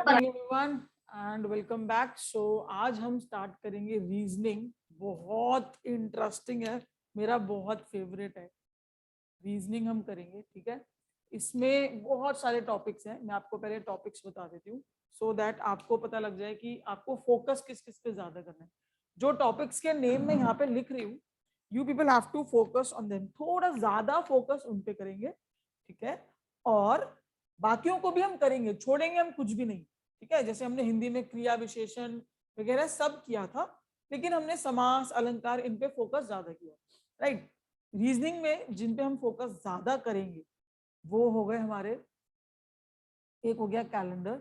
Everyone and welcome back. So आज हम start करेंगे रीजनिंग। बहुत इंटरेस्टिंग है, मेरा बहुत फेवरेट है। रीजनिंग हम करेंगे, ठीक है। इसमें बहुत सारे टॉपिक्स हैं, मैं आपको पहले टॉपिक्स बता देती हूँ सो दैट आपको पता लग जाए कि आपको फोकस किस किस पे ज्यादा करना है। जो टॉपिक्स के नेम मैं यहाँ पे लिख रही हूँ, you people have to focus on them, थोड़ा ज्यादा फोकस उन पे करेंगे, ठीक है। और बाकियों को भी हम करेंगे, छोड़ेंगे हम कुछ भी नहीं, ठीक है। जैसे हमने हिंदी में क्रिया विशेषण वगैरह सब किया था, लेकिन हमने समास अलंकार इन पे फोकस ज्यादा किया, राइट। रीजनिंग में जिन पे हम फोकस ज्यादा करेंगे वो हो गए हमारे, एक हो गया कैलेंडर,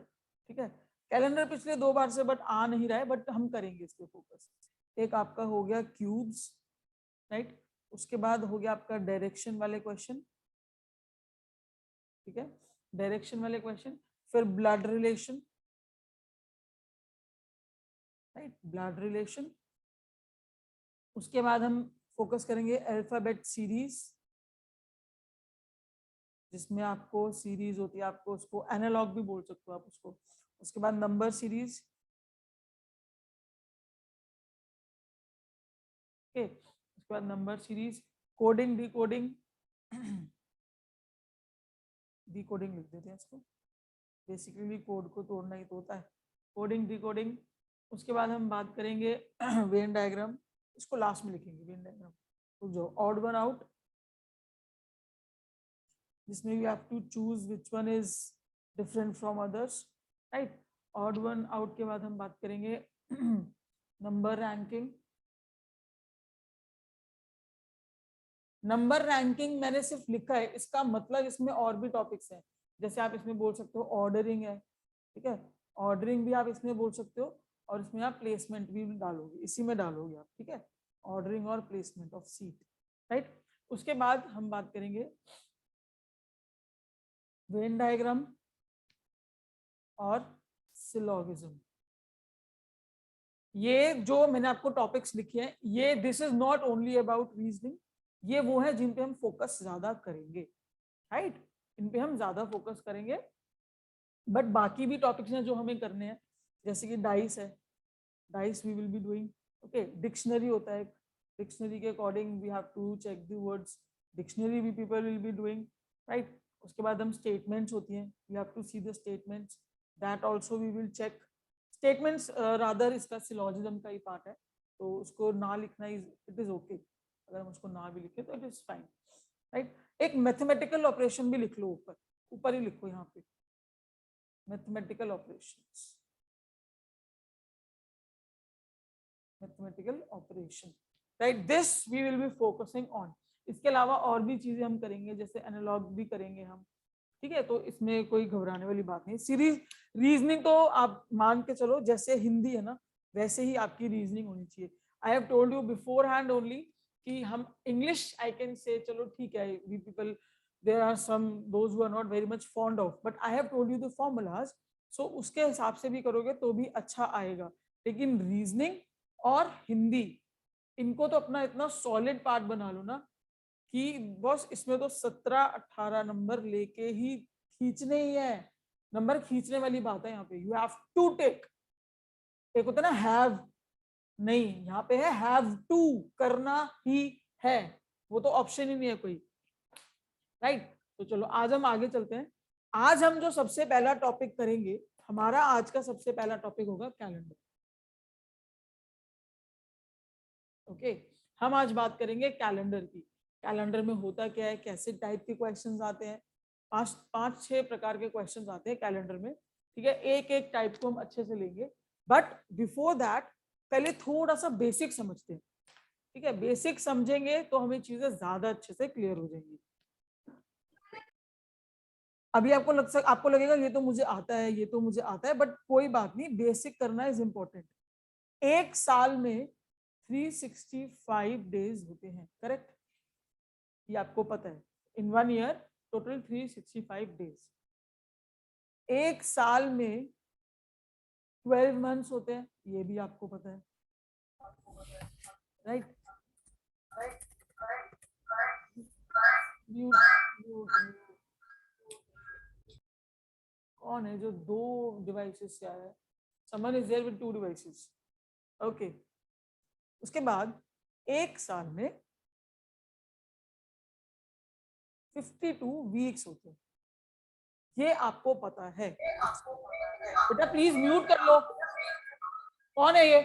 ठीक है। कैलेंडर पिछले 2 बार से बट आ नहीं रहा है, बट हम करेंगे इस पे फोकस। एक आपका हो गया क्यूब्स, राइट। उसके बाद हो गया आपका डायरेक्शन वाले क्वेश्चन, ठीक है, डायरेक्शन वाले क्वेश्चन। फिर blood relation, right, blood relation. उसके बाद हम फोकस करेंगे अल्फाबेट सीरीज, जिसमें आपको सीरीज होती है, आपको उसको एनालॉग भी बोल सकते हो आप उसको। उसके बाद नंबर सीरीज, ओके। उसके बाद number series, coding decoding, decoding लिख देते हैं इसको, बेसिकली कोड को तोड़ना ही तो होता है, कोडिंग डिकोडिंग। उसके बाद हम बात करेंगे वेन डायग्राम, इसको लास्ट में लिखेंगे वेन डायग्राम। तो जो ऑड वन आउट, जिसमें we have to choose which one is different from others, right. Odd one out के बाद हम बात करेंगे नंबर रैंकिंग। नंबर रैंकिंग मैंने सिर्फ लिखा है, इसका मतलब इसमें और भी टॉपिक्स हैं। जैसे आप इसमें बोल सकते हो ऑर्डरिंग है, ठीक है, ऑर्डरिंग भी आप इसमें बोल सकते हो। और इसमें आप प्लेसमेंट भी डालोगे, इसी में डालोगे आप, ठीक है, ऑर्डरिंग और प्लेसमेंट ऑफ सीट, राइट। उसके बाद हम बात करेंगे वेन डायग्राम और सिलोगिज्म। ये जो मैंने आपको टॉपिक्स लिखे हैं, ये this is not only about reasoning, ये वो है जिन पे हम फोकस ज्यादा करेंगे, राइट। इन पे हम ज्यादा फोकस करेंगे। बट बाकी भी टॉपिक्स हैं जो हमें करने हैं, जैसे कि डाइस है, dice we will be doing, okay. Dictionary होता है, डिक्शनरी के according we have to check the words, dictionary भी people will be doing, right. उसके बाद हम स्टेटमेंट्स होती हैं, we have to see the statements, that also we will check. Statements rather इसका सिलोजिज्म का ही पार्ट है, तो उसको ना लिखना इट इज ओके, अगर हम उसको ना भी लिखे तो इट इज फाइन, राइट। एक मैथमेटिकल ऑपरेशन भी लिख लो, ऊपर ऊपर ही लिखो यहाँ पे, mathematical operations, mathematical operation, right, this we will be focusing on. इसके अलावा और भी चीजें हम करेंगे, जैसे एनालॉग भी करेंगे हम, ठीक है। तो इसमें कोई घबराने वाली बात नहीं। सीरीज रीजनिंग तो आप मान के चलो जैसे हिंदी है ना, वैसे ही आपकी रीजनिंग होनी चाहिए। I have told you beforehand only कि हम इंग्लिश आई कैन से चलो ठीक है, we people there are some those who are not very much fond of, but I have told you the formulas, so उसके हिसाब से भी करोगे तो भी अच्छा आएगा। लेकिन रीजनिंग और हिंदी, इनको तो अपना इतना सॉलिड पार्ट बना लो ना कि बस इसमें तो 17-18 नंबर लेके ही खींचने ही है। नंबर खींचने वाली बात है यहाँ पे, यू हैव टू टेक। एक होता है ना हैव, नहीं, यहाँ पे है हैव टू, करना ही है, वो तो ऑप्शन ही नहीं है कोई, राइट। तो चलो आज हम आगे चलते हैं। आज हम जो सबसे पहला टॉपिक करेंगे, हमारा आज का सबसे पहला टॉपिक होगा कैलेंडर, ओके। हम आज बात करेंगे कैलेंडर की। कैलेंडर में होता क्या है, कैसे टाइप के क्वेश्चंस आते हैं, पांच छह प्रकार के क्वेश्चंस आते हैं कैलेंडर में, ठीक है। एक एक टाइप को हम अच्छे से लेंगे, बट बिफोर दैट पहले थोड़ा सा बेसिक समझते हैं, ठीक है। बेसिक समझेंगे तो हमें चीजें ज्यादा अच्छे से क्लियर हो जाएंगी। अभी आपको लगेगा ये तो मुझे आता है, ये तो मुझे आता है, बट कोई बात नहीं, बेसिक करना इज इंपॉर्टेंट। एक साल में 365 डेज होते हैं, करेक्ट, ये आपको पता है। इन 1 ईयर टोटल 365 डेज। एक साल में 12 मंथ्स होते हैं, ये भी आपको पता है, राइट। कौन है जो 2 डिवाइसेस से आया है? Someone is there with 2 devices. Okay, उसके बाद एक साल में 52 वीक्स होते हैं, ये आपको पता है। बेटा प्लीज म्यूट कर लो, कौन है ये?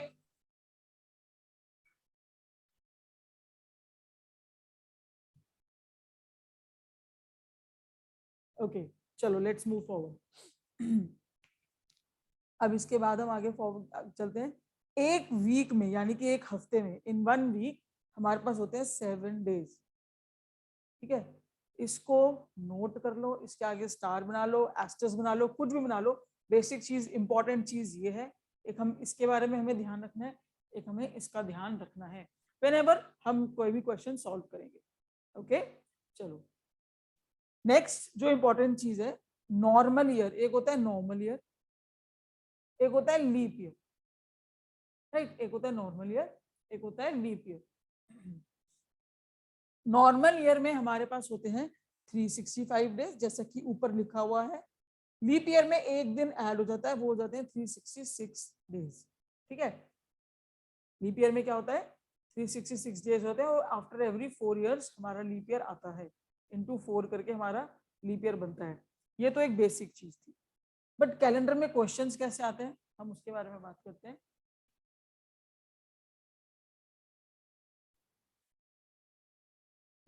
ओके चलो लेट्स मूव फॉरवर्ड। अब इसके बाद हम आगे फॉरवर्ड चलते हैं। एक वीक में यानी कि एक हफ्ते में, इन 1 वीक हमारे पास होते हैं 7 डेज। ठीक है, इसको नोट कर लो, इसके आगे स्टार बना लो, एस्टर्स बना लो, कुछ भी बना लो। बेसिक चीज, इंपॉर्टेंट चीज ये है, एक हम इसके बारे में हमें ध्यान रखना है, एक हमें इसका ध्यान रखना है व्हेनेवर हम कोई भी क्वेश्चन सॉल्व करेंगे। ओके चलो, नेक्स्ट जो इंपॉर्टेंट चीज है, नॉर्मल ईयर। एक होता है नॉर्मल ईयर, एक होता है लीप ईयर। राइट, एक होता है नॉर्मल ईयर, एक होता है लीप ईयर। नॉर्मल ईयर में हमारे पास होते हैं 365 डेज, जैसा कि ऊपर लिखा हुआ है। लीप ईयर में एक दिन ऐड हो जाता है, वो हो जाते हैं 366 डेज। ठीक है, लीप ईयर में क्या होता है, 366 डेज होते हैं, और आफ्टर एवरी 4 इयर्स हमारा लीप ईयर आता है, इंटू 4 करके हमारा लीप ईयर बनता है। ये तो एक बेसिक चीज थी, बट कैलेंडर में क्वेश्चंस कैसे आते हैं हम उसके बारे में बात करते हैं।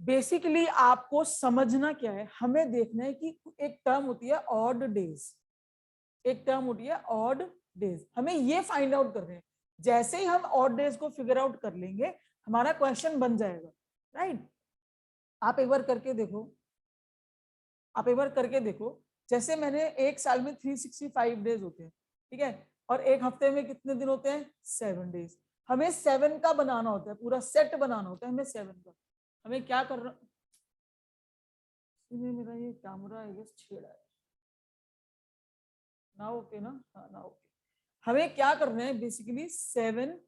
बेसिकली आपको समझना क्या है, हमें देखना है कि एक टर्म होती है ऑड डेज, एक टर्म होती है ऑड डेज, हमें ये फाइंड आउट कर रहे हैं। जैसे ही हम ऑड डेज को फिगर आउट कर लेंगे हमारा क्वेश्चन बन जाएगा। राइट, आप एक बार करके देखो, आप एक बार करके देखो। जैसे मैंने एक साल में 365 डेज होते हैं, ठीक है, और एक हफ्ते में कितने दिन होते हैं, 7 डेज। हमें 7 का बनाना होता है, पूरा सेट बनाना होता है हमें 7 का। हमें क्या करना, मेरा ये कैमरा आई गेस छेड़ा है ना। ओके ना, हाँ ना ओके। हमें क्या करना है, बेसिकली 7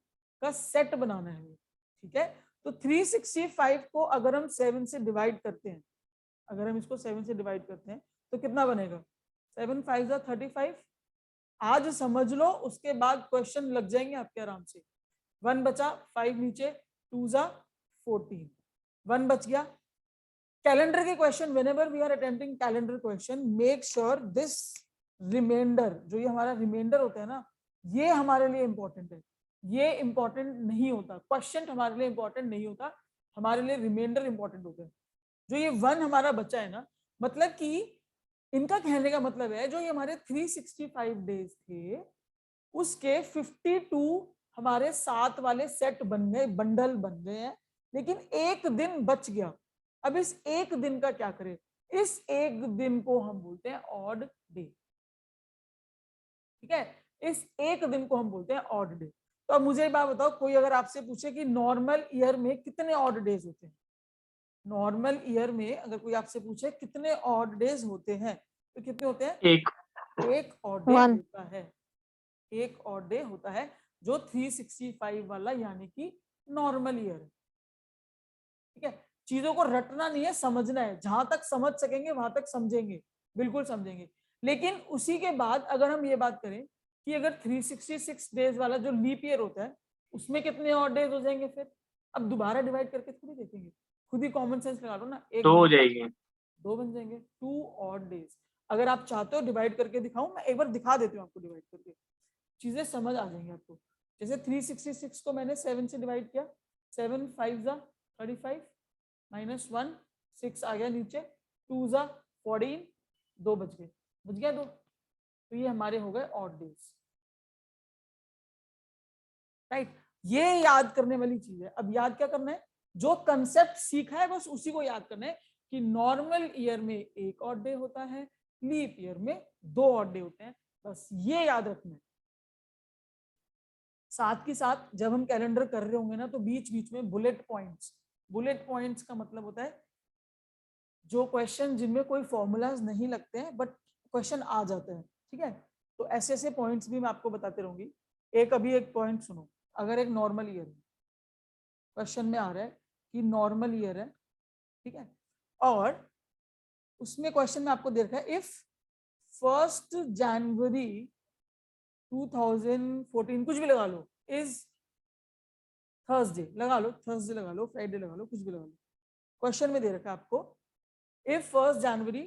का सेट बनाना है। ठीक है, तो 365 को अगर हम 7 से डिवाइड करते हैं, अगर हम इसको 7 से डिवाइड करते हैं तो कितना बनेगा, 7 5 35। आज समझ लो, उसके बाद क्वेश्चन लग जाएंगे आपके आराम से। 1 बचा, 5 नीचे, 2 जा 14, 1 बच गया। कैलेंडर के question, whenever we are attempting calendar question, make sure this reminder, जो ये हमारा रिमाइंडर होता है ना, ये हमारे लिए इंपॉर्टेंट है। ये इंपॉर्टेंट नहीं होता, क्वेश्चन हमारे लिए इंपॉर्टेंट नहीं होता, हमारे लिए रिमाइंडर इंपॉर्टेंट होता है। जो ये 1 हमारा बचा है ना, मतलब कि इनका कहने का मतलब है जो ये हमारे 365 डेज थे उसके 52 हमारे साथ वाले सेट बन गए, बंडल बन गए हैं, लेकिन एक दिन बच गया। अब इस एक दिन का क्या करें, इस एक दिन को हम बोलते हैं ऑड डे। ठीक है, इस एक दिन को हम बोलते हैं ऑड डे। तो अब मुझे एक बात बताओ, कोई अगर आपसे पूछे कि नॉर्मल ईयर में कितने ऑड डेज होते हैं, नॉर्मल ईयर में अगर कोई आपसे पूछे कितने ऑड डेज होते हैं, तो कितने होते हैं, एक ऑड डे होता है, एक ऑड डे होता है, जो 365 वाला यानी कि नॉर्मल ईयर है। ठीक है, चीजों को रटना नहीं है, समझना है, जहां तक समझ सकेंगे वहां तक समझेंगे, बिल्कुल समझेंगे। लेकिन उसी के बाद अगर हम ये बात करें कि अगर 366 डेज वाला जो लीप ईयर होता है उसमें कितने और डेज हो जाएंगे, फिर अब दोबारा डिवाइड करके थोड़ी देखेंगे, खुद ही कॉमन सेंस लगा लो ना, एक 2 हो जाएगी, 2 बन जाएंगे, 2 ऑड डेज। अगर आप चाहते हो डिवाइड करके दिखाऊं, मैं एक बार दिखा देती हूँ आपको डिवाइड करके, चीजें समझ आ जाएंगी आपको। जैसे 366 को मैंने 7 से डिवाइड किया, 7 5 जा 35 माइनस 1 6 आ गया नीचे, 2 जा 14, 2 बच गए, बच गया 2, तो ये हमारे हो गए ऑड डेज। राइट, ये याद करने वाली चीज है। अब याद क्या करना है, जो कंसेप्ट सीखा है बस उसी को याद करना है कि नॉर्मल ईयर में एक ऑड डे होता है, लीप ईयर में 2 ऑड डे होते हैं, बस ये याद रखना है। साथ के साथ जब हम कैलेंडर कर रहे होंगे ना, तो बीच बीच में बुलेट पॉइंट्स, बुलेट पॉइंट्स का मतलब होता है जो क्वेश्चन जिनमें कोई फॉर्मूलाज नहीं लगते हैं बट क्वेश्चन आ जाते हैं। ठीक है, तो ऐसे ऐसे पॉइंट्स भी मैं आपको बताते रहूंगी। एक अभी एक पॉइंट सुनो, अगर एक नॉर्मल ईयर है, क्वेश्चन में आ रहा है कि नॉर्मल ईयर है, ठीक है, और उसमें क्वेश्चन में आपको दे रखा है इफ 1 जनवरी 2014 कुछ भी लगा लो इज थर्सडे, लगा लो थर्सडे, लगा लो फ्राइडे, लगा लो कुछ भी लगा लो। क्वेश्चन में दे रखा है आपको इफ 1 जनवरी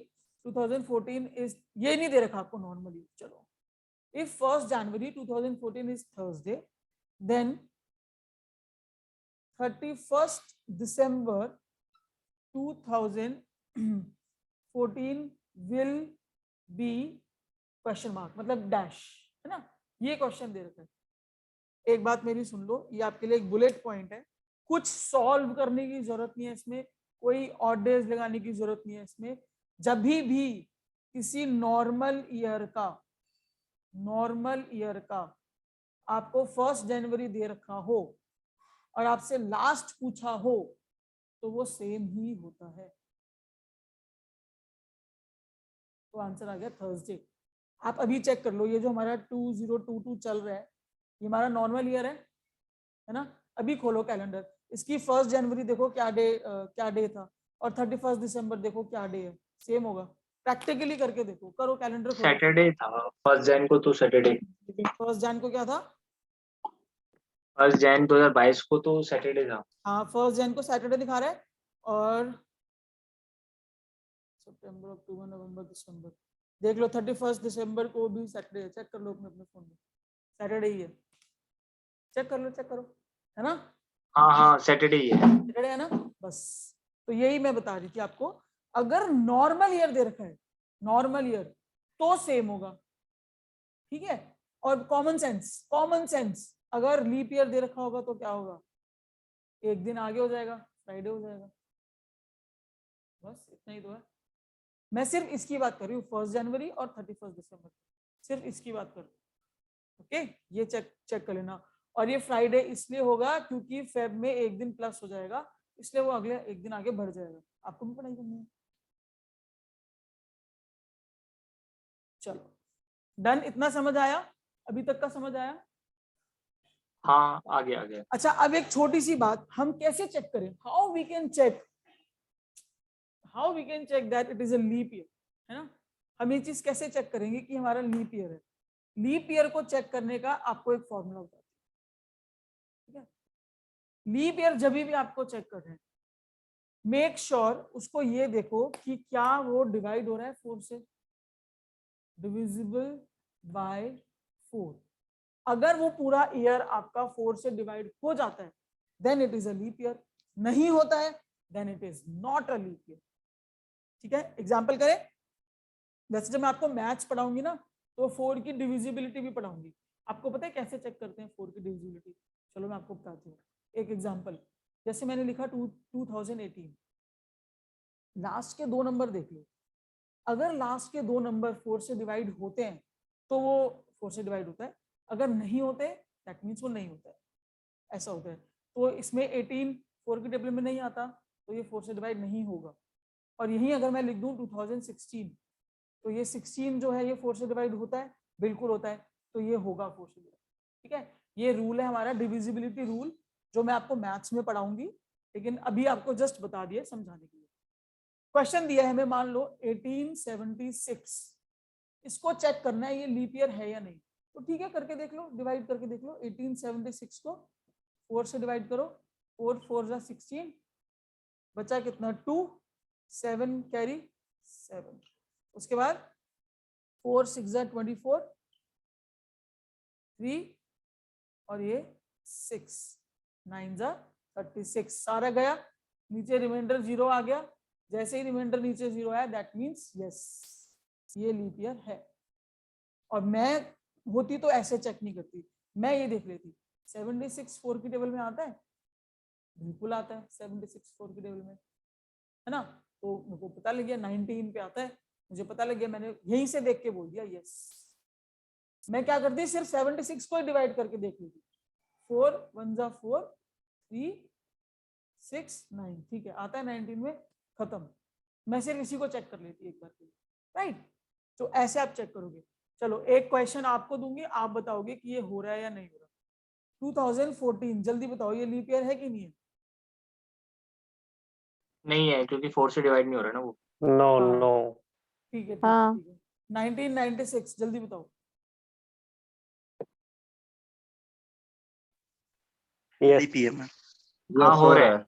2014 इज, ये नहीं दे रखा आपको नॉर्मली, चलो if 1 January 2014 is Thursday then 31 December 2014 will be question mark, मतलब डैश, है ना, ये क्वेश्चन दे रखा है। एक बात मेरी सुन लो, ये आपके लिए एक बुलेट पॉइंट है, कुछ सॉल्व करने की जरूरत नहीं है इसमें, कोई ऑड डेज लगाने की जरूरत नहीं है इसमें। जब भी किसी नॉर्मल ईयर का आपको 1 जनवरी दे रखा हो और आपसे लास्ट पूछा हो तो वो सेम ही होता है। तो आंसर आ गया थर्सडे। आप अभी चेक कर लो, ये जो हमारा 2022 चल रहा है ये हमारा नॉर्मल ईयर है ना। अभी खोलो कैलेंडर, इसकी 1 जनवरी देखो क्या डे था, और 31 दिसंबर देखो क्या डे है, सेम होगा। प्रैक्टिकली करके देखो, करो कैलेंडर खोलो। सैटरडे था 1 जैन को, तो सैटरडे 1 जैन को क्या था? 1 जैन 2022 को तो सैटरडे था। हाँ 1 जैन को सैटरडे दिखा रहा है, और सितंबर अक्टूबर नवंबर दिसंबर देख लो 31 दिसंबर को भी सैटरडे है, चेक कर लो अपने अपने फोन में, सैटरडे ही है, चेक कर लो है ना। हाँ सैटरडे ही है। सैटरडे है ना, बस। तो यही मैं बता रही थी आपको, अगर नॉर्मल ईयर दे रखा है, नॉर्मल ईयर, तो सेम होगा, ठीक है। और कॉमन सेंस, अगर लीप ईयर दे रखा होगा तो क्या होगा, एक दिन आगे हो जाएगा, फ्राइडे हो जाएगा, बस इतना ही तो है। मैं सिर्फ इसकी बात कर रही हूँ 1 जनवरी और 31 दिसंबर, सिर्फ इसकी बात कर रही हूँ। ओके, ये चेक कर लेना। और ये फ्राइडे इसलिए होगा क्योंकि फेब में एक दिन प्लस हो जाएगा, इसलिए वो अगले एक दिन आगे बढ़ जाएगा। आपको भी पढ़ाई करनी है। चलो डन, इतना समझ आया, अभी तक का समझ आया? हाँ आ गया। अच्छा, अब एक छोटी सी बात, हम कैसे चेक करें, how we can check that it is a leap year, है ना। हम ये चीज कैसे चेक करेंगे कि हमारा लीप ईयर है? लीप ईयर को चेक करने का आपको एक फॉर्मूला होता है, ठीक है। लीप ईयर जब भी आपको चेक कर रहे हैं, मेक श्योर उसको ये देखो कि क्या वो डिवाइड हो रहा है 4 से, डिविजिबल बाय 4। अगर वो पूरा ईयर आपका 4 से डिवाइड हो जाता है then it is a leap year, नहीं होता है then it is not a leap year, ठीक है। एग्जांपल करें, वैसे जब मैं आपको मैथ्स पढ़ाऊंगी ना तो 4 की डिविजिबिलिटी भी पढ़ाऊंगी। आपको पता है कैसे चेक करते हैं 4 की डिविजिबिलिटी? चलो मैं आपको बताती हूँ एक एग्जांपल। जैसे मैंने लिखा 2018, लास्ट के 2 नंबर देख लो, अगर लास्ट के 2 नंबर 4 से डिवाइड होते हैं तो वो 4 से डिवाइड होता है, अगर नहीं होते दैट मीन्स वो नहीं होता है, ऐसा होता है। तो इसमें 18 4 की टेबल में नहीं आता तो ये 4 से डिवाइड नहीं होगा। और यहीं अगर मैं लिख दूं 2016, तो ये 16 जो है ये 4 से डिवाइड होता है, बिल्कुल होता है, तो ये होगा 4 से डिवाइड, ठीक है। ये रूल है हमारा डिविजिबिलिटी रूल, जो मैं आपको मैथ्स में पढ़ाऊंगी, लेकिन अभी आपको जस्ट बता दिए समझाने के लिए। क्वेश्चन दिया है हमें, मान लो 1876, इसको चेक करना है ये लीप ईयर है या नहीं, तो ठीक है करके देख लो, डिवाइड करके देख लो। 1876 को 4 से डिवाइड करो, 4 4 जा 16, बचा कितना 2, 7 कैरी 7, उसके बाद 4 6 जा 24, 3 और ये 6 9 जा 36, सारा गया, नीचे रिमाइंडर 0 आ गया। जैसे ही रिमाइंडर नीचे 0 आया दैट मीन्स यस ये लीप ईयर है। और मैं होती तो ऐसे चेक नहीं करती, मैं ये देख लेती 76 4 की टेबल में आता है, बिल्कुल आता है 76 4 की टेबल में, है ना। तो मेरे को पता लग गया 19 पे आता है, मुझे पता लग गया, मैंने यहीं से देख के बोल दिया यस। मैं क्या करती, सिर्फ 76 को ही डिवाइड करके देख लेती, 4 1 जा 4, 3 6 9, ठीक है आता है 19 में, खत्म। मैं सिर्फ इसी को चेक कर लेती एक बार के लिए, राइट। तो ऐसे आप चेक करोगे। चलो एक क्वेश्चन आपको दूंगी, आप बताओगे कि ये हो रहा है या नहीं हो रहा। 2014 जल्दी बताओ, ये लीप ईयर है कि नहीं है? नहीं है क्योंकि 4 से डिवाइड नहीं हो रहा ना वो। नो हाँ नो ठीक है हाँ ठीक है, 1996 जल्दी बताओ। लीप ईयर में। हाँ हो रहा है।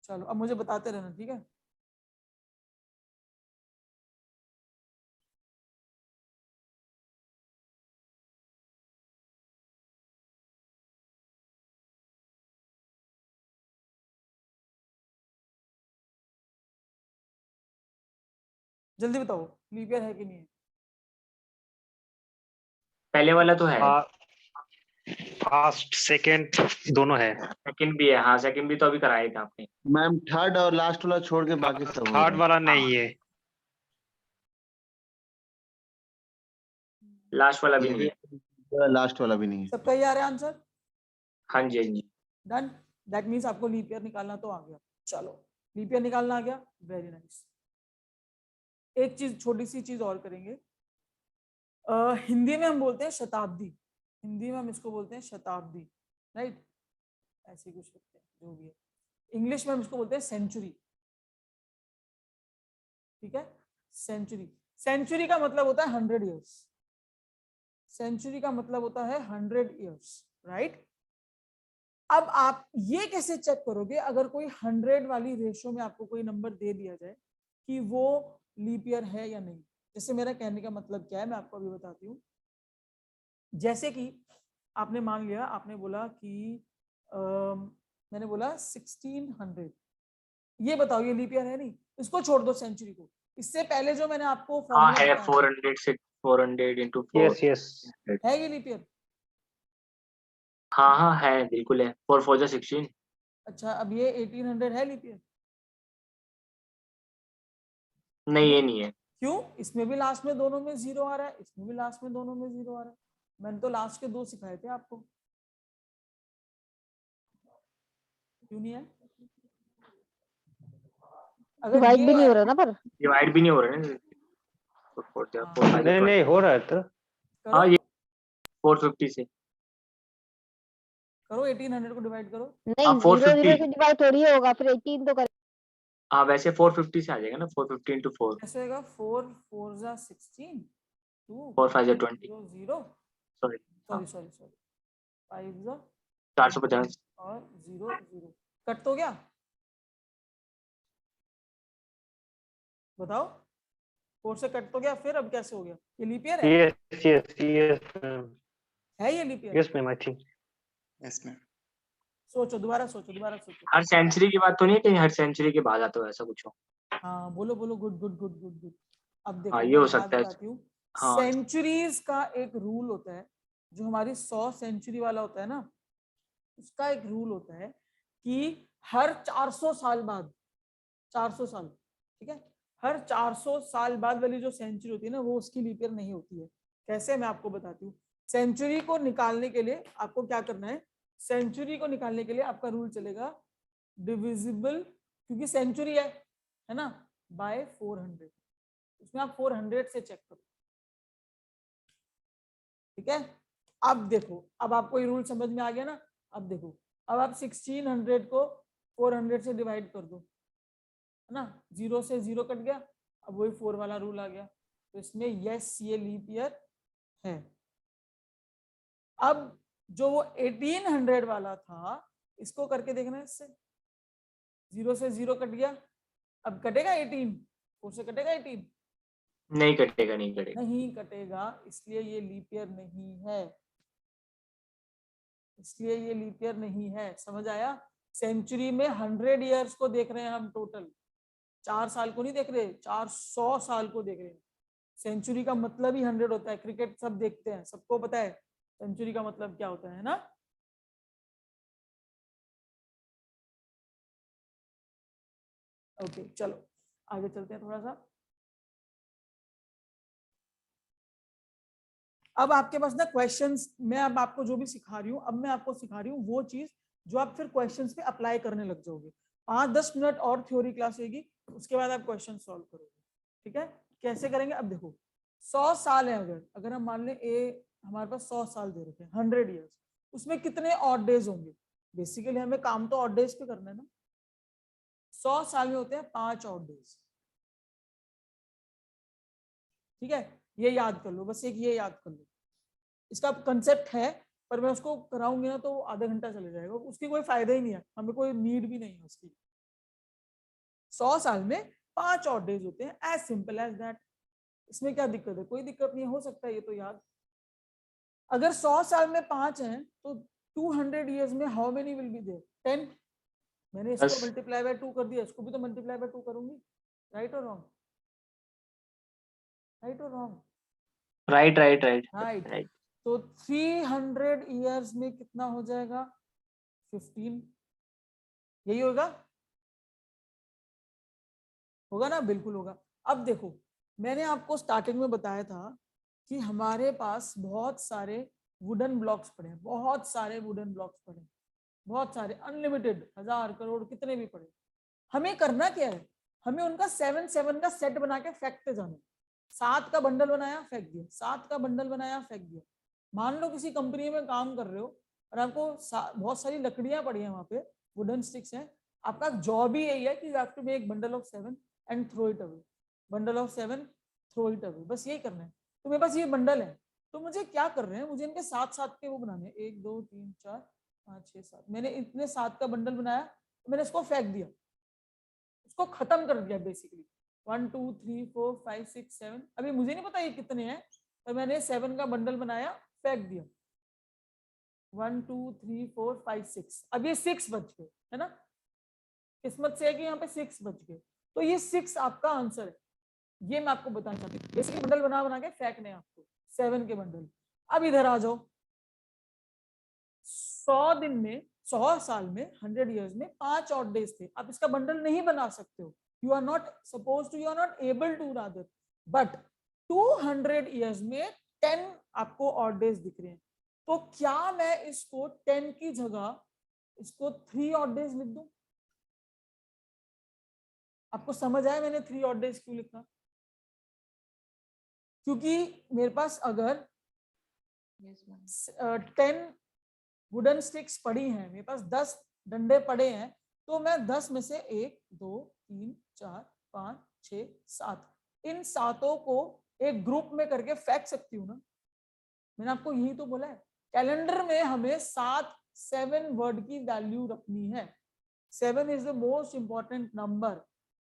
चलो अब मुझे बताते रहना, ठीक है। जल्दी बताओ लीप ईयर है कि नहीं है। पहले वाला तो है, फर्स्ट सेकंड दोनों है। सेकंड भी है। हाँ सेकंड भी तो अभी कराया था आपने। मैम थर्ड और लास्ट वाला छोड़ के बाकी सब हो थर्ड गए। वाला नहीं है। लास्ट वाला भी ये नहीं है। भी लास्ट वाला भी नहीं है। सबका ये आ रहा है आंसर। हाँ जी, हाँ जी। डन। दैट मीन्स आपको लीप ईयर निकालना तो आ गया। चलो लीप ईयर निकालना आ गया, वेरी नाइस। एक चीज, छोटी सी चीज और करेंगे। हिंदी में हम बोलते हैं शताब्दी, हिंदी में हम इसको बोलते हैं शताब्दी, राइट, ऐसे कुछ लिखते हैं जो भी है। इंग्लिश में हम इसको बोलते हैं सेंचुरी, ठीक है। सेंचुरी, सेंचुरी का मतलब होता है 100 ईयर्स। सेंचुरी का मतलब होता है 100 ईयर्स, राइट। अब आप ये कैसे चेक करोगे अगर कोई 100 वाली रेशो में आपको कोई नंबर दे दिया जाए कि वो लीप ईयर है या नहीं। जैसे मेरा कहने का मतलब क्या है, मैं आपको अभी बताती हूँ। जैसे कि आपने मान लिया, आपने बोला कि मैंने बोला 1600, ये बताओ ये लीप ईयर है नहीं, इसको छोड़ दो सेंचुरी को। इससे पहले जो मैंने आपको हाँ फॉर्मूला है, बताया 400 से 400 इंटू 4। Yes yes. है ये लीप ईयर। हाँ हाँ है, बिल्कुल है। 4 4 16। अच्छा अब ये 1800 है लीप ईयर। नहीं ये नहीं है। क्यों, इसमें भी लास्ट में दोनों में जीरो आ रहा है, इसमें भी लास्ट में दोनों में जीरो आ रहा है। मैंने तो लास्ट के 2 सिखाए थे आपको, क्यों नहीं है। अगर डिवाइड ये भी नहीं हो रहा ना पर। डिवाइड भी नहीं हो रहा है ना। नहीं नहीं हो रहा है तो। करो, हाँ ये 450 से। करो 1800 को डिवाइड करो। नहीं हाँ, 0 0 450। से डिवाइड थोड़ी होगा, फिर 18 तो कर। हाँ वैसे 450 से आ जाएगा ना, 450 इंटू 4। कैसे होगा, 4 4 जा 16, 2 4 5 जा 20। 0 0, सॉरी, सॉरी सॉरी सॉरी, 5 जा 450। और 0 0, कट तो गया, बताओ। 4 से कट तो गया, फिर अब कैसे हो गया, ये लीप ईयर है। Yes yes yes ma'am. है ये leap year. Yes ma'am I think. Yes ma'am. सोचो, दोबारा सोचो, दोबारा सोचो। हर सेंचुरी की बात तो नहीं है कहीं, हर सेंचुरी के बाद आता हो ऐसा कुछ हो। हाँ बोलो बोलो, good good good good good. अब देखो हाँ ये मैं हो एक बात सकता है। बताती हूँ। हाँ सेंचुरीज का एक रूल होता है, जो हमारी 100 सेंचुरी वाला होता है ना, उसका एक रूल होता है कि हर 400 साल बाद, 400 साल, ठीक है, हर 400 साल बाद वाली जो सेंचुरी होती है ना, वो उसकी लीप ईयर नहीं होती है। कैसे, मैं आपको बताती हूँ। सेंचुरी को निकालने के लिए आपको क्या करना है, सेंचुरी को निकालने के लिए आपका रूल चलेगा डिविजिबल, क्योंकि सेंचुरी है ना, बाय 400। उसमें आप 400 से चेक करो, ठीक है। अब देखो, अब आपको ये रूल समझ में आ गया ना। अब देखो, अब आप 1600 को 400 से डिवाइड कर दो, है ना, 0 से 0 कट गया, अब वही 4 वाला रूल आ गया। तो इसमें यस ये लीप ईयर है। अब जो वो 1800 वाला था, इसको करके देखना है इससे। 0 से 0 कट गया, अब कटेगा 18, 4 से कटेगा 18, नहीं कटेगा, नहीं कटेगा। नहीं कटेगा, इसलिए ये लीप ईयर नहीं है, इसलिए ये लीप ईयर नहीं है। समझ आया। सेंचुरी में 100 ईयर्स को देख रहे हैं हम, टोटल 4 साल को नहीं देख रहे, 400 साल को देख रहे हैं। सेंचुरी का मतलब ही 100 होता है, क्रिकेट सब देखते हैं, सबको पता है सेंचुरी का मतलब क्या होता है ना। ओके चलो आगे चलते हैं थोड़ा सा। अब आपके पास ना क्वेश्चंस, मैं अब आपको जो भी सिखा रही हूँ, अब मैं आपको सिखा रही हूँ वो चीज जो आप फिर क्वेश्चंस पे अप्लाई करने लग जाओगे। 5-10 मिनट और थ्योरी क्लास होगी, उसके बाद आप क्वेश्चन सॉल्व करोगे, ठीक है। कैसे करेंगे, अब देखो 100 साल है, अगर हम मान लें ए हमारे पास 100 साल दे रखे हैं, 100 ईयर्स, उसमें कितने ऑड डेज होंगे। बेसिकली हमें काम तो ऑड डेज पे करना है ना। 100 साल में होते हैं 5 ऑड डेज, ठीक है, ये याद कर लो, बस एक ये याद कर लो। इसका कंसेप्ट है, पर मैं उसको कराऊंगी ना तो आधा घंटा चले जाएगा, उसकी कोई फायदा ही नहीं है, हमें कोई नीड भी नहीं है उसकी। 100 साल में 5 ऑड डेज होते हैं, एज सिंपल एज दैट। इसमें क्या दिक्कत है? कोई दिक्कत नहीं, हो सकता है ये तो याद। अगर 100 साल में 5 हैं तो 200 ईयर्स में how many will be there? 10। मैंने इसको 10। मल्टीप्लाई बाय 2 कर दिया, इसको भी तो मल्टीप्लाई बाय 2 करूंगी। राइट और रॉन्ग? राइट और wrong? Right right right right. Right. तो 300 ईयर्स में कितना हो जाएगा? 15। यही होगा? होगा ना? बिल्कुल होगा। अब देखो, मैंने आपको स्टार्टिंग में बताया था कि हमारे पास बहुत सारे वुडन ब्लॉक्स पड़े हैं, बहुत सारे वुडन ब्लॉक्स पड़े हैं, बहुत सारे, अनलिमिटेड, 1000 करोड़ कितने भी पड़े। हमें करना क्या है? हमें उनका 7 का सेट बना के फेंकते जाना। 7 का बंडल बनाया, फेंक दिया, 7 का बंडल बनाया, फेंक दिया। मान लो किसी कंपनी में काम कर रहे हो और आपको बहुत सारी लकड़ियां पड़ी हैं, वहां पे वुडन स्टिक्स हैं, आपका जॉब ही यही है कि you have to make bundle of 7 and throw it away. Bundle of 7, throw it away, बस यही करना है। तो मेरे पास ये बंडल है, तो मुझे क्या कर रहे हैं? मुझे इनके 7 के वो बनाने हैं, 1 2 3 4 5 6 7। मैंने इतने 7 का बंडल बनाया, मैंने इसको फेंक दिया, उसको खत्म कर दिया बेसिकली। 1 2 3 4 5 6 7, अभी मुझे नहीं पता ये कितने हैं, पर मैंने 7 का बंडल बनाया, फेंक दिया। 1 2 3 4 5 6, अब ये 6 बच गए, है ना? किस्मत से है कि यहाँ पे 6 बच गए, तो ये 6 आपका आंसर है। ये मैं आपको बताना चाहती हूँ। बेसिकली बंडल बना बना के फेंकने हैं आपको, 7 के बंडल। अब इधर आ जाओ, 100 दिन में, 100 साल में, 100 ईयर्स में 5 ऑड डेज थे। आप इसका बंडल नहीं बना सकते हो, you are not suppose to, you are not able to rather, but 200 years में 10 आपको ऑड डेज दिख रहे हैं। तो क्या मैं इसको 10 की जगह इसको 3 ऑड डेज लिख दूं? आपको समझ आया मैंने 3 ऑड डेज क्यों लिखा? क्योंकि मेरे पास अगर 10 वुडन स्टिक्स पड़ी हैं, मेरे पास 10 डंडे पड़े हैं, तो मैं 10 में से 1 2 3 4 5 6 7, इन 7 को एक ग्रुप में करके फेंक सकती हूँ ना। मैंने आपको यही तो बोला है, कैलेंडर में हमें 7 वर्ड की वैल्यू रखनी है। 7 is the most important number,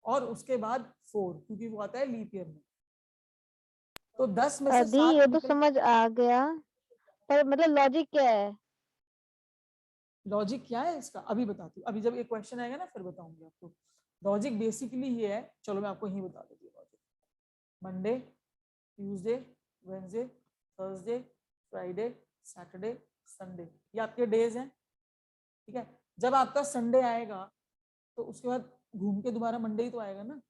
और उसके बाद 4, क्योंकि वो आता है लीप ईयर में। तो 10 में से अभी 7 ये तो समझ आ गया, पर मतलब लॉजिक क्या है? लॉजिक क्या है इसका अभी बताती हूँ, अभी जब एक क्वेश्चन आएगा ना फिर बताऊंगी आपको। लॉजिक बेसिकली ये है, चलो मैं आपको यही बता देती हूँ logic. Monday, Tuesday, Wednesday, Thursday, Friday, Saturday, Sunday, ये आपके डेज हैं, ठीक है। जब आपका संडे आएगा तो उसके बाद घूम के दोबारा मंडे ही तो आएगा ना।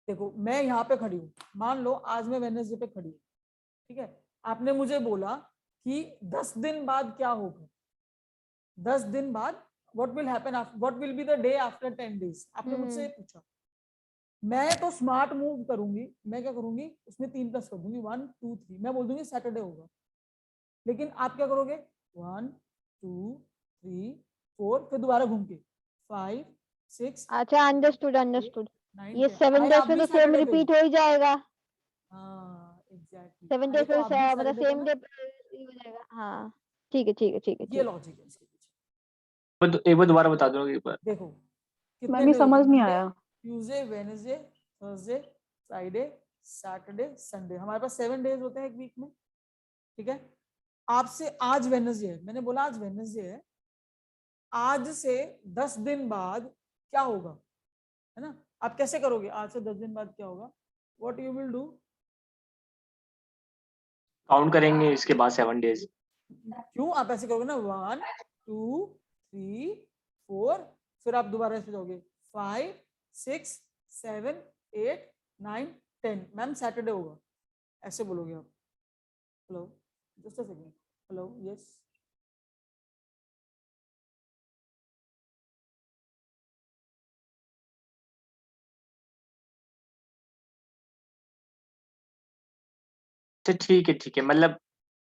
देखो मैं यहाँ पे खड़ी हूँ, मान लो आज मैं वेडनेसडे पे खड़ी हूँ, ठीक है। आपने मुझे बोला कि 10 दिन बाद क्या होगा, 10 दिन बाद what will happen after, what will be the day after 10 days, आपने मुझसे पूछा। मैं तो स्मार्ट मूव करूंगी, मैं क्या करूंगी, उसमें 3 प्लस कर दूंगी, 1 2 3, मैं बोल दूंगी सैटरडे होगा। लेकिन आप क्या करोगे, 1 2 3 4, फिर दोबारा घूम के 5 6। अच्छा, अंडरस्टूड अंडरस्टूड। 9 ये 10, 7 आए डेज आप में भी तो सेम सैटरडे पे ही। रिपीट हो ही जाएगा। हाँ एग्जैक्टली, 7 आए डेज तो में आप भी मतलब सैटरडे पे सेम ना। डे हो जाएगा। हाँ ठीक है ठीक है ठीक है ये ठीक। लॉजिक है इसके पीछे। एक बार दोबारा बता दो एक बार। देखो कितने मैम ये डे होते समझ हैं, नहीं मंडे, आया। Tuesday, Wednesday, Thursday, Friday, Saturday, Sunday, हमारे पास 7 डेज होते हैं एक वीक में, ठीक है। आपसे आज वेडनेसडे है, मैंने बोला आज वेडनेसडे है, आज से 10 दिन बाद क्या होगा, है ना। आप कैसे करोगे, आज से 10 दिन बाद क्या होगा, what you will do, count करेंगे इसके बाद 7 डेज। क्यों आप ऐसे करोगे ना, 1 2 3 4, फिर आप दोबारा ऐसे जाओगे 5 6 7 8 9 10, मैम सैटरडे होगा, ऐसे बोलोगे आप। Hello, just a second, hello, yes. अच्छा ठीक है, मतलब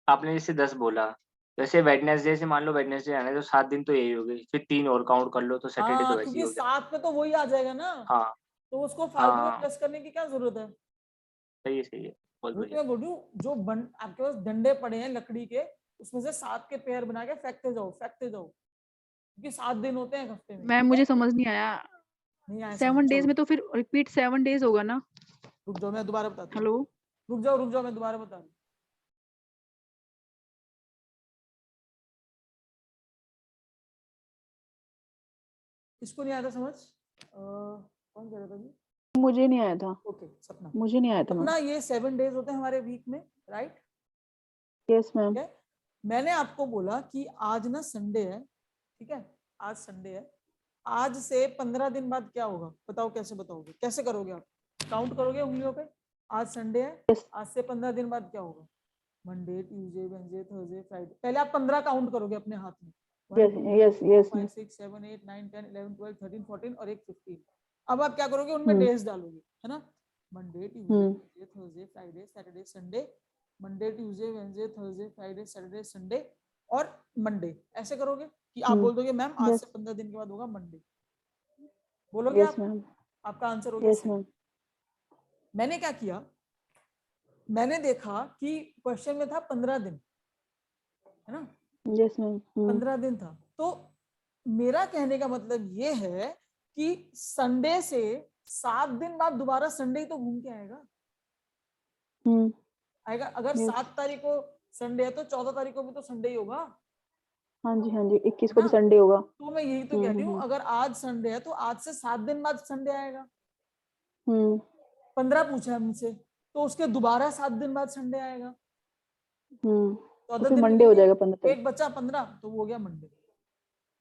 आपने जैसे 10 बोला, जैसे वेडनेसडे से मान लो वेडनेसडे आना है तो 7 दिन तो यही हो गए, फिर 3 और काउंट कर लो तो सैटरडे तो हाँ वैसे ही क्योंकि हो गया। 7 पे तो वही आ जाएगा ना, हाँ तो उसको फालतू में हाँ प्लस करने की क्या जरूरत है। सही है बहुत रुक बढ़िया। मैं बोलूं, जो आपके पास डंडे पड़े हैं लकड़ी के, उसमें से 7 के पेयर बना के फेंकते जाओ क्योंकि 7 दिन होते हैं एक हफ्ते में। मैम ठीक मुझे है? समझ नहीं आया, नहीं आया 7 डेज चलो में तो फिर रिपीट 7 डेज होगा ना? रुक जाओ मैं दोबारा बताता हूँ। हेलो, रुक जाओ मैं दोबारा बता रहा हूँ। इसको नहीं आया था समझ? कौन कह रहा था जी? मुझे नहीं आया था, ओके सपना। मुझे नहीं आया था मैम। सपना ये 7 डेज होते हैं हमारे वीक में, राइट? Yes ma'am. ठीक है, मैंने आपको बोला कि आज ना संडे है, ठीक है, आज संडे है, आज से 15 दिन बाद क्या होगा बताओ, कैसे बताओगे, कैसे करोगे आप? काउंट करोगे उंगलियों पे? आज संडे है, आज से 15 दिन बाद क्या होगा? Monday, Tuesday, Wednesday, Thursday, Friday. पहले आप 15 काउंट करोगे अपने हाथ में। 1 2 यस 3 4 यस 5 6 7 8 9 10 11 12 13 14 और एक 15। अब आप क्या करोगे, उनमें डेज डालोगे, है ना? Monday, Tuesday, Thursday, Friday, Saturday, Sunday, Monday, Tuesday, Wednesday, Thursday, Friday, Saturday, Sunday और मंडे। ऐसे करोगे कि आप बोल दोगे मैम आज से 15 दिन के बाद होगा मंडे, बोलोगे यस आप? मैम। आपका आंसर हो गया यस सही। मैम। मैंने क्या किया, मैंने देखा कि क्वेश्चन में था 15 दिन, है ना? Yes ma'am. 15 दिन था, तो मेरा कहने का मतलब ये है कि संडे से 7 दिन बाद दोबारा संडे ही तो घूम के आएगा। आएगा, अगर 7 तारीख को संडे है तो 14 तारीख को भी तो संडे ही होगा, हाँ जी 21 है को ना? भी संडे होगा। तो मैं यही तो कह रही हूँ, अगर आज संडे है तो आज से 7 दिन बाद संडे आएगा। 15 पूछा है मुझसे, तो उसके दोबारा 7 दिन बाद संडे आएगा। तो 14 फिर दिन मंडे हो निकल जाएगा गए, 15 एक बचा 15, तो वो हो गया मंडे।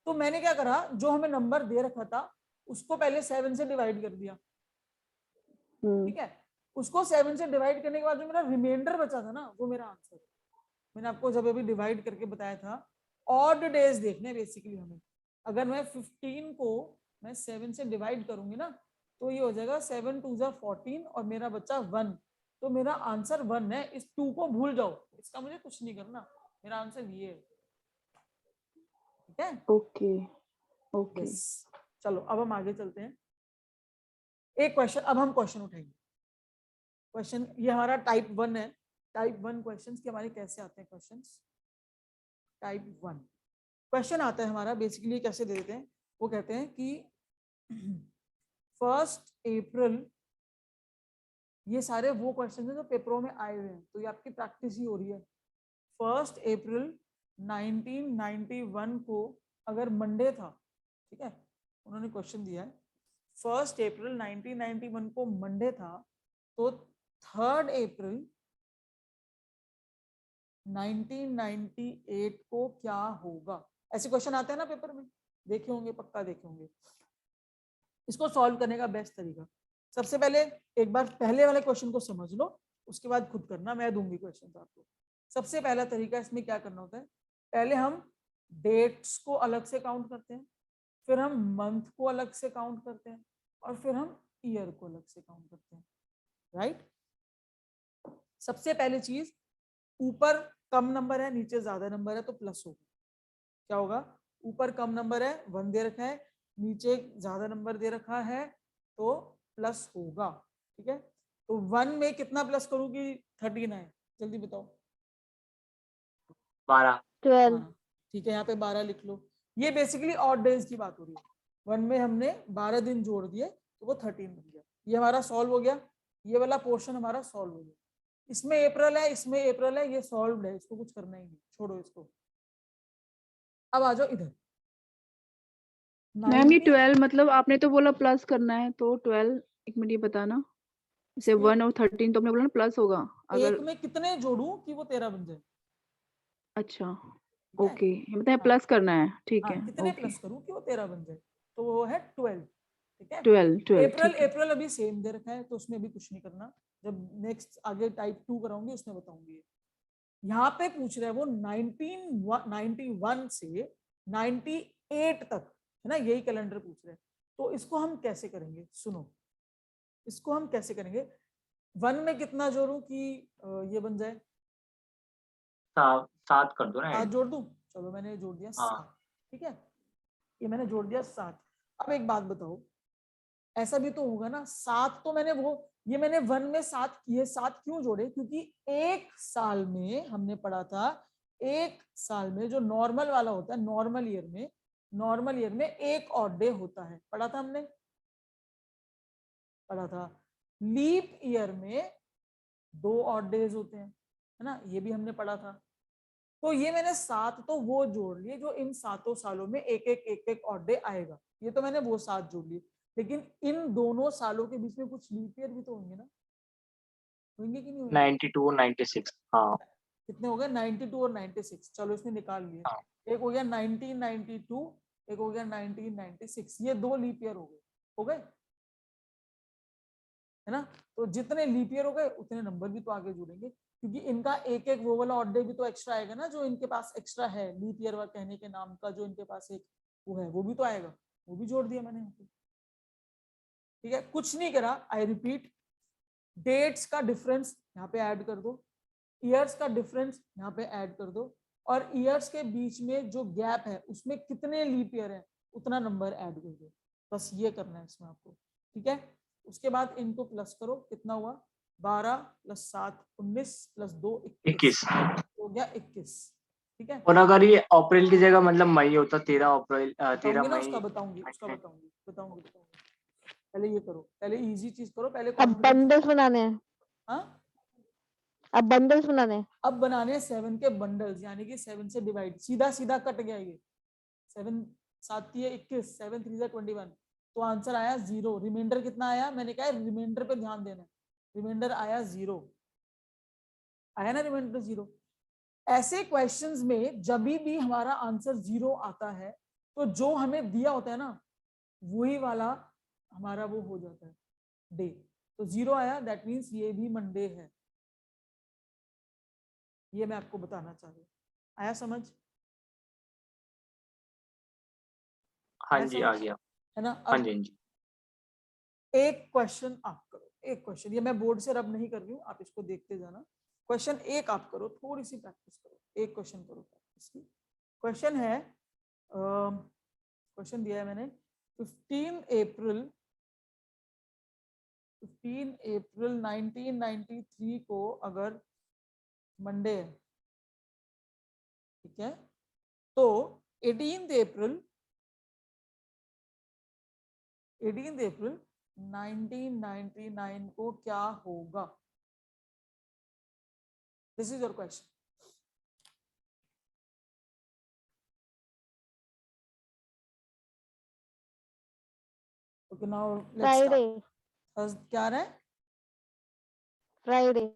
तो मैंने क्या करा, जो हमें नंबर दे रखा था उसको पहले 7 से डिवाइड कर दिया, ठीक है? उसको 7 से डिवाइड करने के बाद जो मेरा रिमाइंडर बचा था ना, वो मेरा आंसर है। मैंने आपको जब अभी डिवाइड करके बताया था, ऑड डेज देखने बेसिकली हमें। अगर मैं 15 को मैं 7 से डिवाइड करूंगी ना, तो ये हो जाएगा 7 2 जा 14 और मेरा बच्चा 1, तो मेरा आंसर 1 है। इस 2 को भूल जाओ, इसका मुझे कुछ नहीं करना, मेरा आंसर ये है, ठीक है? Okay okay. यस, चलो अब हम आगे चलते हैं। एक क्वेश्चन, अब हम क्वेश्चन उठाएंगे। क्वेश्चन ये हमारा टाइप 1 है। टाइप 1 क्वेश्चंस के हमारे कैसे आते हैं क्वेश्चंस? टाइप 1 क्वेश्चन आता है हमारा बेसिकली कैसे दे देते हैं, वो कहते हैं कि 1 अप्रैल, ये सारे वो क्वेश्चन हैं जो पेपरों में आए हुए हैं, तो ये आपकी प्रैक्टिस ही हो रही है। 1 अप्रैल 1991 को अगर मंडे था, ठीक है, उन्होंने क्वेश्चन दिया है 1 अप्रैल 1991 को मंडे था, तो 3 अप्रैल 1998 को क्या होगा? ऐसे क्वेश्चन आते हैं ना पेपर में, देखे होंगे, पक्का देखे होंगे। इसको सॉल्व करने का बेस्ट तरीका, सबसे पहले एक बार पहले वाले क्वेश्चन को समझ लो, उसके बाद खुद करना, मैं दूंगी क्वेश्चन आपको। सबसे पहला तरीका इसमें क्या करना होता है, पहले हम डेट्स को अलग से काउंट करते हैं, फिर हम मंथ को अलग से काउंट करते हैं, और फिर हम ईयर को अलग से काउंट करते हैं, राइट? सबसे पहली चीज, ऊपर कम नंबर है नीचे ज्यादा नंबर है तो प्लस होगा। क्या होगा? ऊपर कम नंबर है 1 दे रखा है, नीचे ज्यादा नंबर दे रखा है तो प्लस होगा, ठीक है? तो 1 में कितना प्लस करूँ कि 13 आए, जल्दी बताओ। 12। 12। ठीक है, यहाँ पे 12 लिख लो। ये बेसिकली ऑड डेज की बात हो रही है। 1 में हमने 12 दिन जोड़ दिए तो वो 13 बन गया। ये हमारा सॉल्व हो गया, ये वाला पोर्शन हमारा सॉल्व हो गया। इसमें अप्रैल है, इसमें अप्रैल है, ये सॉल्व है, इसको कुछ करना ही नहीं, छोड़ो इसको। अब आ जाओ इधर। मैम ये 19 12 मतलब आपने तो बोला प्लस करना है, तो 12 एक मिनट ये बताना, जैसे 1 और 13 तो आपने बोला ना प्लस होगा, अगर एक में कितने जोड़ूं कि वो 13 बन जाए? अच्छा ठीक है? ओके, मतलब हाँ, प्लस करना है, ठीक है कितने ओके। प्लस करूं कि वो 13 बन जाए? तो वो है 12, ठीक है? 12 अप्रैल ठीक है। अप्रैल अभी सेम दे रखा है तो उसमें अभी कुछ नहीं करना, जब नेक्स्ट आगे टाइप 2 कराऊंगी उसमें बताऊंगी। यहाँ पे पूछ रहे हैं वो 1991 से 98 तक, है ना, यही कैलेंडर पूछ रहे हैं। तो इसको हम कैसे करेंगे, सुनो, इसको हम कैसे करेंगे। 1 में कितना जोड़ूं कि ये बन जाए? 7 कर दो ना 7 ऐड। जोड़ दूं? चलो मैंने जोड़ दिया 7, हाँ। ठीक है, ये मैंने जोड़ दिया 7। अब एक बात बताओ, ऐसा भी तो होगा ना, 7 तो मैंने ये मैंने 1 में 7 किए, 7 क्यों जोड़े, क्योंकि एक साल में हमने पढ़ा था, एक साल में जो नॉर्मल वाला होता है, नॉर्मल ईयर में एक ऑड डे होता है, पढ़ा था हमने, पढ़ा था। लीप ईयर में 2 ऑड डेज होते हैं, है ना, ये भी हमने पढ़ा था। तो ये मैंने 7 तो वो जोड़ लिए जो इन 7 सालों में एक ऑड डे आएगा, ये तो मैंने वो 7 जोड़ लिए। लेकिन इन दोनों सालों के बीच में कुछ लीप ईयर भी तो होंगे ना, होंगे कि नहीं होंगे? 92 और 96। हाँ कितने हो गए? 92 और 96, चलो इसने निकाल लिए। हाँ। एक हो गया 1992, एक हो गया 1996, ये 2 लीप ईयर हो गए, है ना। तो जितने लीप ईयर हो गए उतने नंबर भी तो आगे जुड़ेंगे, क्योंकि इनका एक वो वाला ऑड डे भी तो एक्स्ट्रा आएगा ना, जो इनके पास एक्स्ट्रा है लीप ईयर कहने के नाम का, जो इनके पास एक वो है, वो भी तो आएगा, वो भी जोड़ दिया मैंने यहाँ पे। ठीक है, कुछ नहीं करा, आई रिपीट, डेट्स का डिफरेंस यहाँ पे ऐड कर दो, ईयर्स का डिफरेंस यहाँ पे ऐड कर दो, और ईयर्स के बीच में जो गैप है उसमें कितने लीप ईयर है उतना नंबर ऐड कर दो, बस ये करना है इसमें आपको। ठीक है, उसके बाद इनको प्लस करो, कितना हुआ? 12 + 7 19 + 2 21 हो गया 21। ठीक है, और अगर ये अप्रैल की जगह मतलब मई होता, 13 अप्रैल 13 बताऊंगी ना, मई। उसका बताऊंगी पहले ये करो, पहले इजी चीज करो, पहले अब बंडल्स बनाने हैं, हाँ अब बंडल्स बनाने हैं। अब बनाने 7 के बंडल्स, यानी कि 7 से डिवाइड, सीधा सीधा कट गया ये, 7 7 है 21, 7 3 21, तो आंसर आया 0। रिमाइंडर कितना आया? मैंने कहा रिमाइंडर पे ध्यान देना, रिमाइंडर आया 0, आया ना रिमाइंडर 0। ऐसे क्वेश्चंस में जब भी हमारा आंसर 0 आता है, तो जो हमें दिया होता है ना वही वाला हमारा वो हो जाता है डे, तो 0 आया, दैट मीन्स ये भी मंडे है, ये मैं आपको बताना चाह रही हूँ। आया समझ? हाँ आया जी आ समझ? गया। है ना। हाँ अब जी हाँ जी। एक क्वेश्चन आप करो, एक क्वेश्चन, ये मैं बोर्ड से रब नहीं कर रही हूँ, आप इसको देखते जाना। क्वेश्चन एक आप करो, थोड़ी सी प्रैक्टिस करो, एक क्वेश्चन करो प्रैक्टिस की। क्वेश्चन है, क्वेश्चन दिया है मैंने, 15 अप्रैल 1993 को अगर मंडे है, ठीक है, तो 18 अप्रैल 1999 को क्या होगा? This is your question. Okay, now let's Friday, start. क्या रहा है? फ्राइडे।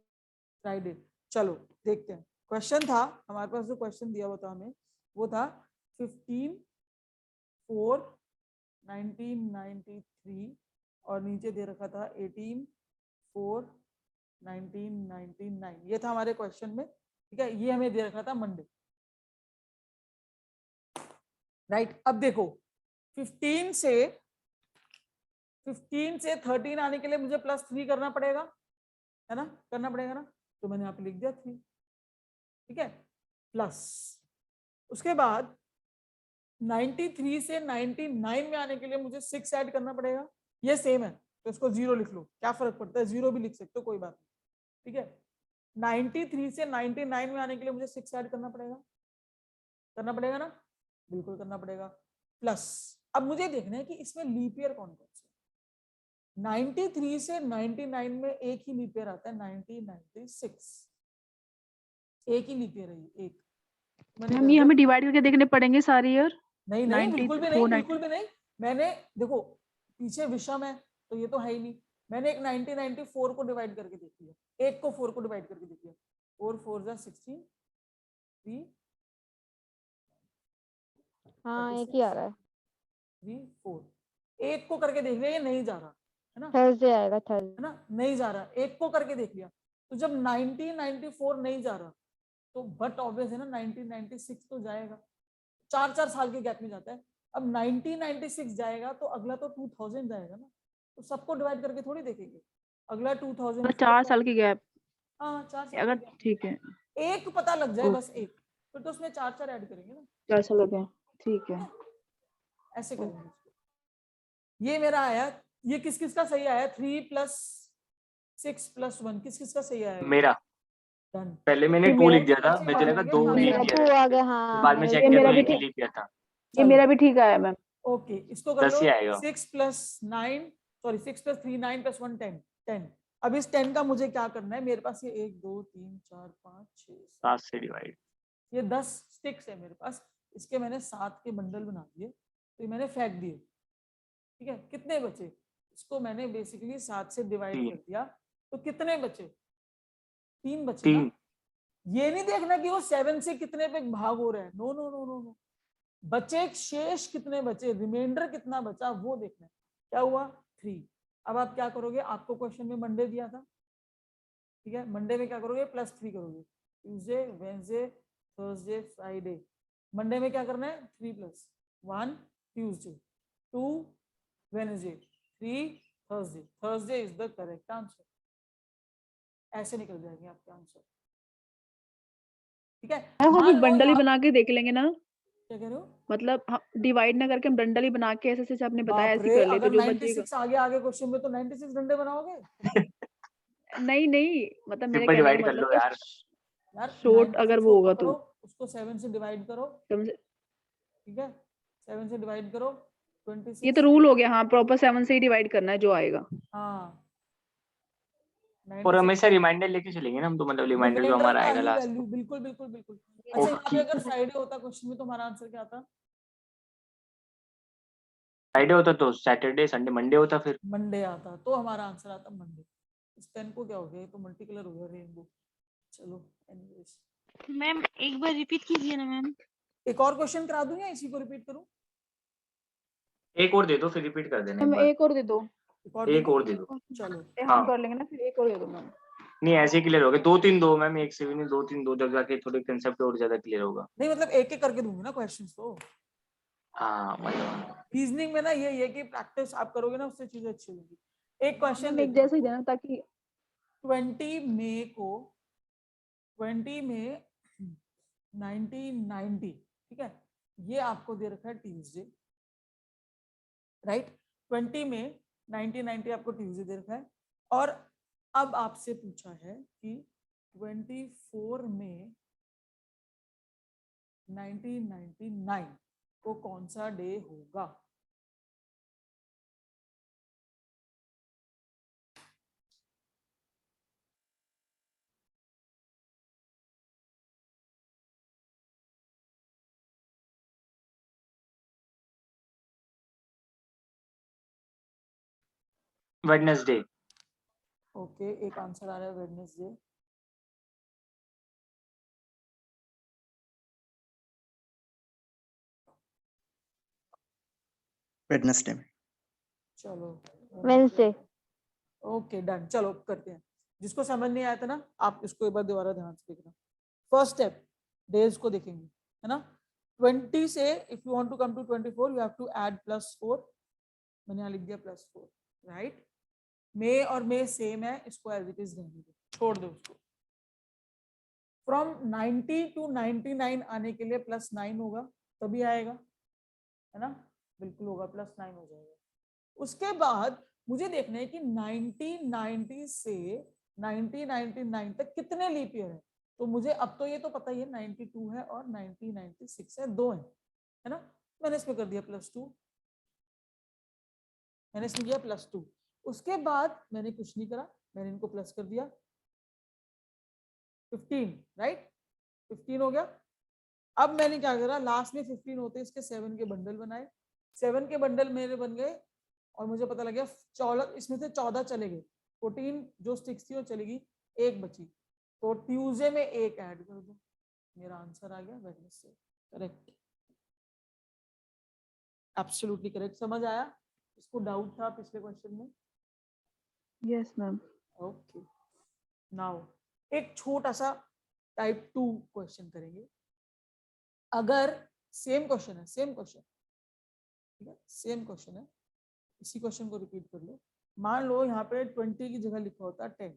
फ्राइडे। चलो देखते हैं। क्वेश्चन था हमारे पास, जो क्वेश्चन दिया हुआ था हमें, वो था 15/4/1993 और नीचे दे रखा था 18/4/1999, ये था हमारे क्वेश्चन में। ठीक है, ये हमें दे रखा था मंडे, राइट। अब देखो 15 से 13 आने के लिए मुझे +3 करना पड़ेगा, है ना, करना पड़ेगा ना, तो मैंने यहाँ पे लिख दिया 3। ठीक है, प्लस उसके बाद 93 से 99 में आने के लिए मुझे 6 ऐड करना पड़ेगा, ये सेम है तो इसको 0 लिख लो, क्या फर्क पड़ता है, 0 भी लिख सकते हो, कोई बात नहीं। ठीक है, 93 से 99 में आने के लिए मुझे 6 ऐड करना पड़ेगा ना, बिल्कुल करना पड़ेगा। प्लस अब मुझे देखना है कि इसमें लीप ईयर कौन कौन सा। 93 से 99 में एक ही लीप ईयर आता है, 1996, एक ही लीप ईयर है ये, एक। मैंने मैम कर ये दिया। हमें डिवाइड करके देखने पड़ेंगे सारे ईयर? नहीं नहीं, बिल्कुल भी नहीं, 94, बिल्कुल भी नहीं। मैंने देखो पीछे विषम है तो ये तो है ही नहीं, मैंने एक 1994 को डिवाइड करके देख लिया, एक को 4 को डिवाइड करके देख लिया, 4 4 जा 16, 3 हाँ एक ही आ रहा है, 3 4, एक को करके देख लिया, ये नहीं जा रहा है ना, थर्सडे आएगा, थर्सडे। है ना, नहीं जा रहा, एक को करके देख लिया। तो जब 1994 नहीं जा रहा तो बट ऑब्वियस है ना 1996 तो जाएगा, 4 साल के गैप में जाता है। अब 1996 जाएगा तो अगला तो 2000 जाएगा ना, तो सबको डिवाइड करके थोड़ी देखेंगे, अगला 2000 मतलब 4 साल की गैप, हाँ 4 साल अगर के gap। ठीक है, एक पता लग जाए बस, एक फिर तो उसमें 4 ऐड करेंगे ना, 4 साल हो गया, ठीक है। ऐसे करेंगे इसको। ये मेरा आया ये किस किस का सही आया? 3 + 6 + 1 किस किस का सही आया? मेरा डन। पहले मैंने ये 2 मेरा लिख दिया था, अच्छी मुझे बात लगा है, 2 हाँ, लीप मेरा किया टू था, आ गया, फिर हाँ बाद में मेरा चेक ये किया मेरा तो भी एक ही ठीक, लीप किया था। ये चलो मेरा भी ठीक आया मैम। ओके, इसको कर दस लो। ही आएगा। 6 + 9 सॉरी 6 + 3 9 + 1 10 10। अब इस 10 का मुझे क्या करना है? मेरे पास ये 1 2 3 4 5 6 7 से डिवाइड। ये 10 स्टिक्स है मेरे पास, इसके मैंने 7 के बंडल बना दिए, तो ये मैंने फेंक दिए। ठीक है, कितने बचे? इसको मैंने बेसिकली 7 से डिवाइड 3 कर दिया, तो कितने बचे? 3 बचे 3 ना। ये नहीं देखना कि वो 7 से कितने पे भाग हो रहा है, no no no no no, बचे शेष कितने बचे, रिमाइंडर कितना बचा वो देखना है। क्या हुआ? 3। अब आप क्या करोगे? आपको क्वेश्चन में मंडे दिया था, ठीक है, मंडे में क्या करोगे? +3 करोगे। Tuesday, Wednesday, Thursday, Friday. Monday में क्या करना है? 3 + 1 Tuesday, 2 Wednesday, 3 Thursday. Thursday is the correct answer. ऐसे निकल जाएंगे आपके आंसर। ठीक है, हम मान लो बंडल ही यहाँ- बना के देख लेंगे ना, क्या कह रहे हो? मतलब हम डिवाइड ना करके हम बंडल ही बना के ऐसे जैसे आपने बताया बाप ऐसे रे, कर ले, तो अगर जो बचेगा 96 आगे आगे क्वेश्चन में तो 96 डंडे बनाओगे नहीं नहीं, मतलब मेरे सिंपल कहने का डिवाइड कर मतलब लो कि यार। यार। शॉर्ट अगर 96 वो को होगा पकड़ो, तो उसको 7 से डिवाइड करो, समझ। ठीक है, 7 से डिवाइड करो, ये 26। तो रूल हो गया, हाँ प्रॉपर 7 से ही डिवाइड करना है जो आएगा। हाँ, और 96 हमेशा रिमाइंडर लेके चलेंगे ना हम, तो मतलब रिमाइंडर जो रिमाइंडर हमारा का आएगा ही लास्ट वैल्यू, में। बिल्कुल बिल्कुल बिल्कुल। अच्छा, यहाँ पे ओके, अगर फ्राइडे होता क्वेश्चन में तो हमारा आंसर क्या आता? फ्राइडे होता तो सैटरडे, संडे, मंडे होता फिर। मंडे आता, तो हमारा आंसर आता मंडे। इस पेन को क्या हो गया? ये तो मल्टी कलर हो गया, रेनबो। चलो एनीवेज, मैम एक बार रिपीट कीजिए ना मैम। एक और क्वेश्चन करा दूं या इसी को रिपीट करूं? एक और दे दो, फिर रिपीट कर देना एक मैम बार। एक और दे दो, एक और दे एक दूं? और दे दो। चलो हम हाँ, कर लेंगे ना, फिर एक और दे दो मैम। नहीं ऐसे क्लियर हो गए। 2-3 दो मैम, एक से भी नहीं, 2-3 दो, जब जाके थोड़े कंसेप्ट और ज्यादा क्लियर होगा। नहीं, मतलब एक एक करके दूंगी ना क्वेश्चंस तो। हाँ मतलब रीजनिंग में ना ये है कि प्रैक्टिस आप करोगे ना, उससे चीजें अच्छी होंगी। एक क्वेश्चन मैम एक जैसा ही देना ताकि 20 मई को, 20 मई 1990, ठीक है, ये आपको दे रखा है ट्यूसडे, राइट? 20 मई 1990 आपको ट्यूसडे दे रखा है, और अब आपसे पूछा है कि 24 मई 1999 को कौन सा डे होगा? वेडनेसडे। ओके, एक आंसर आ रहा है वेडनेसडे। वेडनेसडे में। चलो वेंसडे। ओके डन, चलो करते हैं। जिसको समझ नहीं आया था ना, आप इसको एक बार दोबारा ध्यान से देखना। फर्स्ट स्टेप, डेज को देखेंगे, है ना। 20 से if you want to come to 24 you have to add +4। मैंने यहाँ लिख दिया +4, राइट। मे और मे सेम है, इसको एज इट इज रहने दो, छोड़ दो उसको। फ्रॉम 90 टू 99 आने के लिए +9 होगा, तभी आएगा, है ना, बिल्कुल होगा, +9 हो जाएगा। उसके बाद मुझे देखना है कि 1990 से 1999 तक कितने लीप ईयर है। तो मुझे अब तो ये तो पता ही है 92 है और 1996 है, 2 है ना। मैंने इसमें कर दिया +2, मैंने इसमें किया +2। उसके बाद मैंने कुछ नहीं करा, मैंने इनको प्लस कर दिया, 15, राइट, 15 हो गया। अब मैंने क्या करा, लास्ट में 15 होते इसके 7 के बंडल बनाए, 7 के बंडल मेरे बन गए, और मुझे पता लग गया 14, इसमें से 14 चले गए, 14 जो स्टिक्स थी वो चलेगी, एक बची, तो ट्यूसडे में एक ऐड कर दो, मेरा आंसर आ गया वेडनेसडे। Correct, absolutely correct. समझ आया? इसको डाउट था पिछले क्वेश्चन में? Yes ma'am. ओके, नाउ एक छोटा सा टाइप 2 क्वेश्चन करेंगे। अगर सेम क्वेश्चन है, सेम क्वेश्चन, ठीक है, सेम क्वेश्चन है, इसी क्वेश्चन को रिपीट कर लो। मान लो यहाँ पे 20 की जगह लिखा होता 10।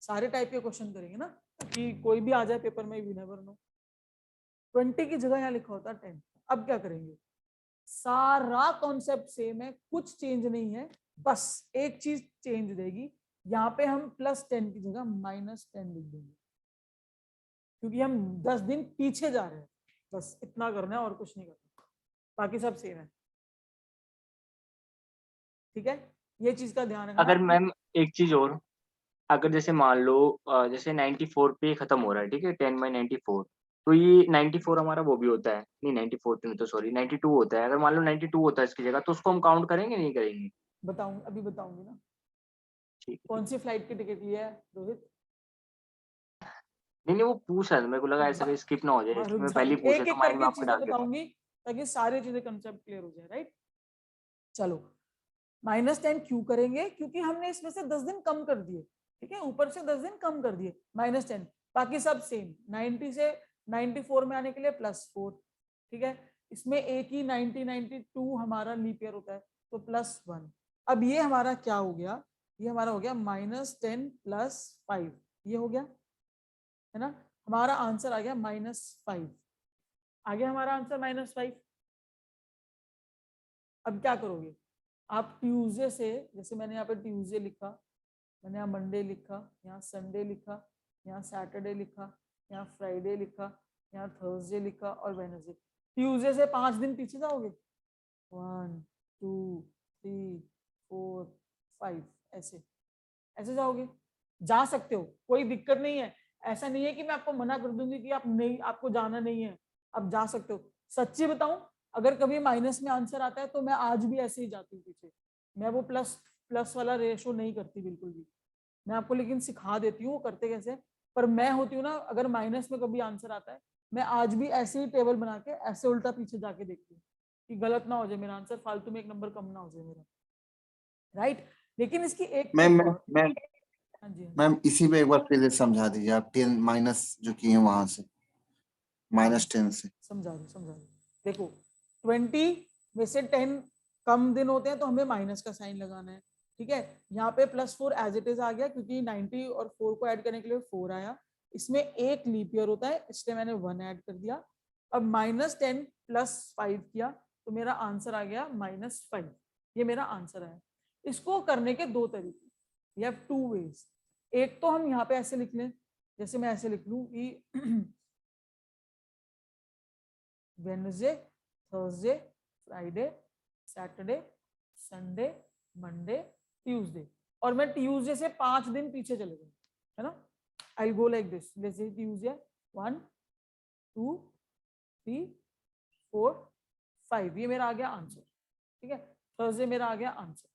सारे टाइप के क्वेश्चन करेंगे ना, कि कोई भी आ जाए पेपर में, वी नेवर नो। 20 की जगह यहाँ लिखा होता 10। अब क्या करेंगे? सारा कॉन्सेप्ट सेम है, कुछ चेंज नहीं है, बस एक चीज चेंज रहेगी, यहाँ पे हम +10 की जगह -10 लिख देंगे, क्योंकि हम 10 दिन पीछे जा रहे हैं, बस इतना करना है और कुछ नहीं करना, बाकी सब सेम है। ठीक है, ये चीज का ध्यान रखना। अगर मैम एक चीज और, अगर जैसे मान लो जैसे 94 पे खत्म हो रहा है, ठीक है, 10/94, तो ये 94 हमारा वो भी होता है, नहीं 94 पे नहीं तो सॉरी 92 होता है। अगर मान लो 92 होता है इसकी जगह, तो उसको हम काउंट करेंगे नहीं करेंगे? बताऊंगी, अभी बताऊंगी ना। ठीक है। कौन सी फ्लाइट की टिकट लिया है रोहित? नहीं नहीं, वो पूछ रहा था, मेरे को लगा ऐसा कहीं स्किप ना हो जाए, हाँ, इसलिए रुक मैं जाओ, पहले ही पूछ एक रहा था, एक माइंड में करके आपके चीजें डाल के। बताऊंगी ताकि सारी चीजें कंसेप्ट क्लियर हो जाए, राइट? चलो, -10 क्यों करेंगे? क्योंकि हमने इसमें से 10 दिन कम कर दिए, ठीक है, ऊपर से 10 दिन कम कर दिए, -10, बाकी सब सेम। 90 से 94 में आने के लिए +4, ठीक है, इसमें एक ही 92 हमारा लीप ईयर होता है, तो +1। अब ये हमारा क्या हो गया? ये हमारा हो गया -10 + 5, ये हो गया, है ना? हमारा आंसर आ गया -5, आ गया हमारा आंसर -5। अब क्या करोगे आप? ट्यूसडे से, जैसे मैंने यहाँ पे ट्यूसडे लिखा, मैंने यहाँ मंडे लिखा, यहाँ संडे लिखा, यहाँ सैटरडे लिखा, यहाँ फ्राइडे लिखा, यहाँ थर्सडे लिखा और वेडनेसडे। ट्यूसडे से 5 दिन पीछे जाओगे, 1 2 3 4 5, ऐसे ऐसे जाओगे, जा सकते हो, कोई दिक्कत नहीं है। ऐसा नहीं है कि मैं आपको मना कर दूंगी कि आप नहीं, आपको जाना नहीं है, आप जा सकते हो। सच्ची बताऊं, अगर कभी माइनस में आंसर आता है तो मैं आज भी ऐसे ही जाती हूँ पीछे, मैं वो प्लस वाला रेशो नहीं करती बिल्कुल भी। मैं आपको लेकिन सिखा देती हूँ वो करते कैसे हैं। पर मैं होती हूँ ना, अगर माइनस में कभी आंसर आता है, मैं आज भी ऐसे ही टेबल बना के ऐसे उल्टा पीछे जाके देखती हूँ कि गलत ना हो जाए मेरा आंसर, फालतू में एक नंबर कम ना हो जाए मेरा, राइट? लेकिन इसकी एक मैम ट्रिक और, मैम हाँ जी, हाँ जी। मैम इसी पे एक बार फिर से समझा दीजिए आप, 10 माइनस जो किए वहां से, -10 से। समझा दो। देखो, 20 में से 10 कम दिन होते हैं तो हमें माइनस का साइन लगाना है, ठीक है। यहाँ पे +4 एज इट इज आ गया, क्योंकि 90 और 4 को ऐड करने के लिए 4 आया। इसमें एक लीप ईयर होता है, इसलिए मैंने 1 ऐड कर दिया। अब -10 + 5 किया तो मेरा आंसर आ गया -5, ये मेरा आंसर है। इसको करने के दो तरीके, यू हैव 2 वेज। एक तो हम यहाँ पे ऐसे लिख लें, जैसे मैं ऐसे लिख लूं कि Wednesday, Thursday, Friday, Saturday, Sunday, Monday, Tuesday, और मैं ट्यूसडे से 5 दिन पीछे चले गए, है ना। आई गो लाइक दिस, जैसे ट्यूसडे 1 2 3 4 5, ये मेरा आ गया आंसर, ठीक है। थर्सडे मेरा आ गया आंसर,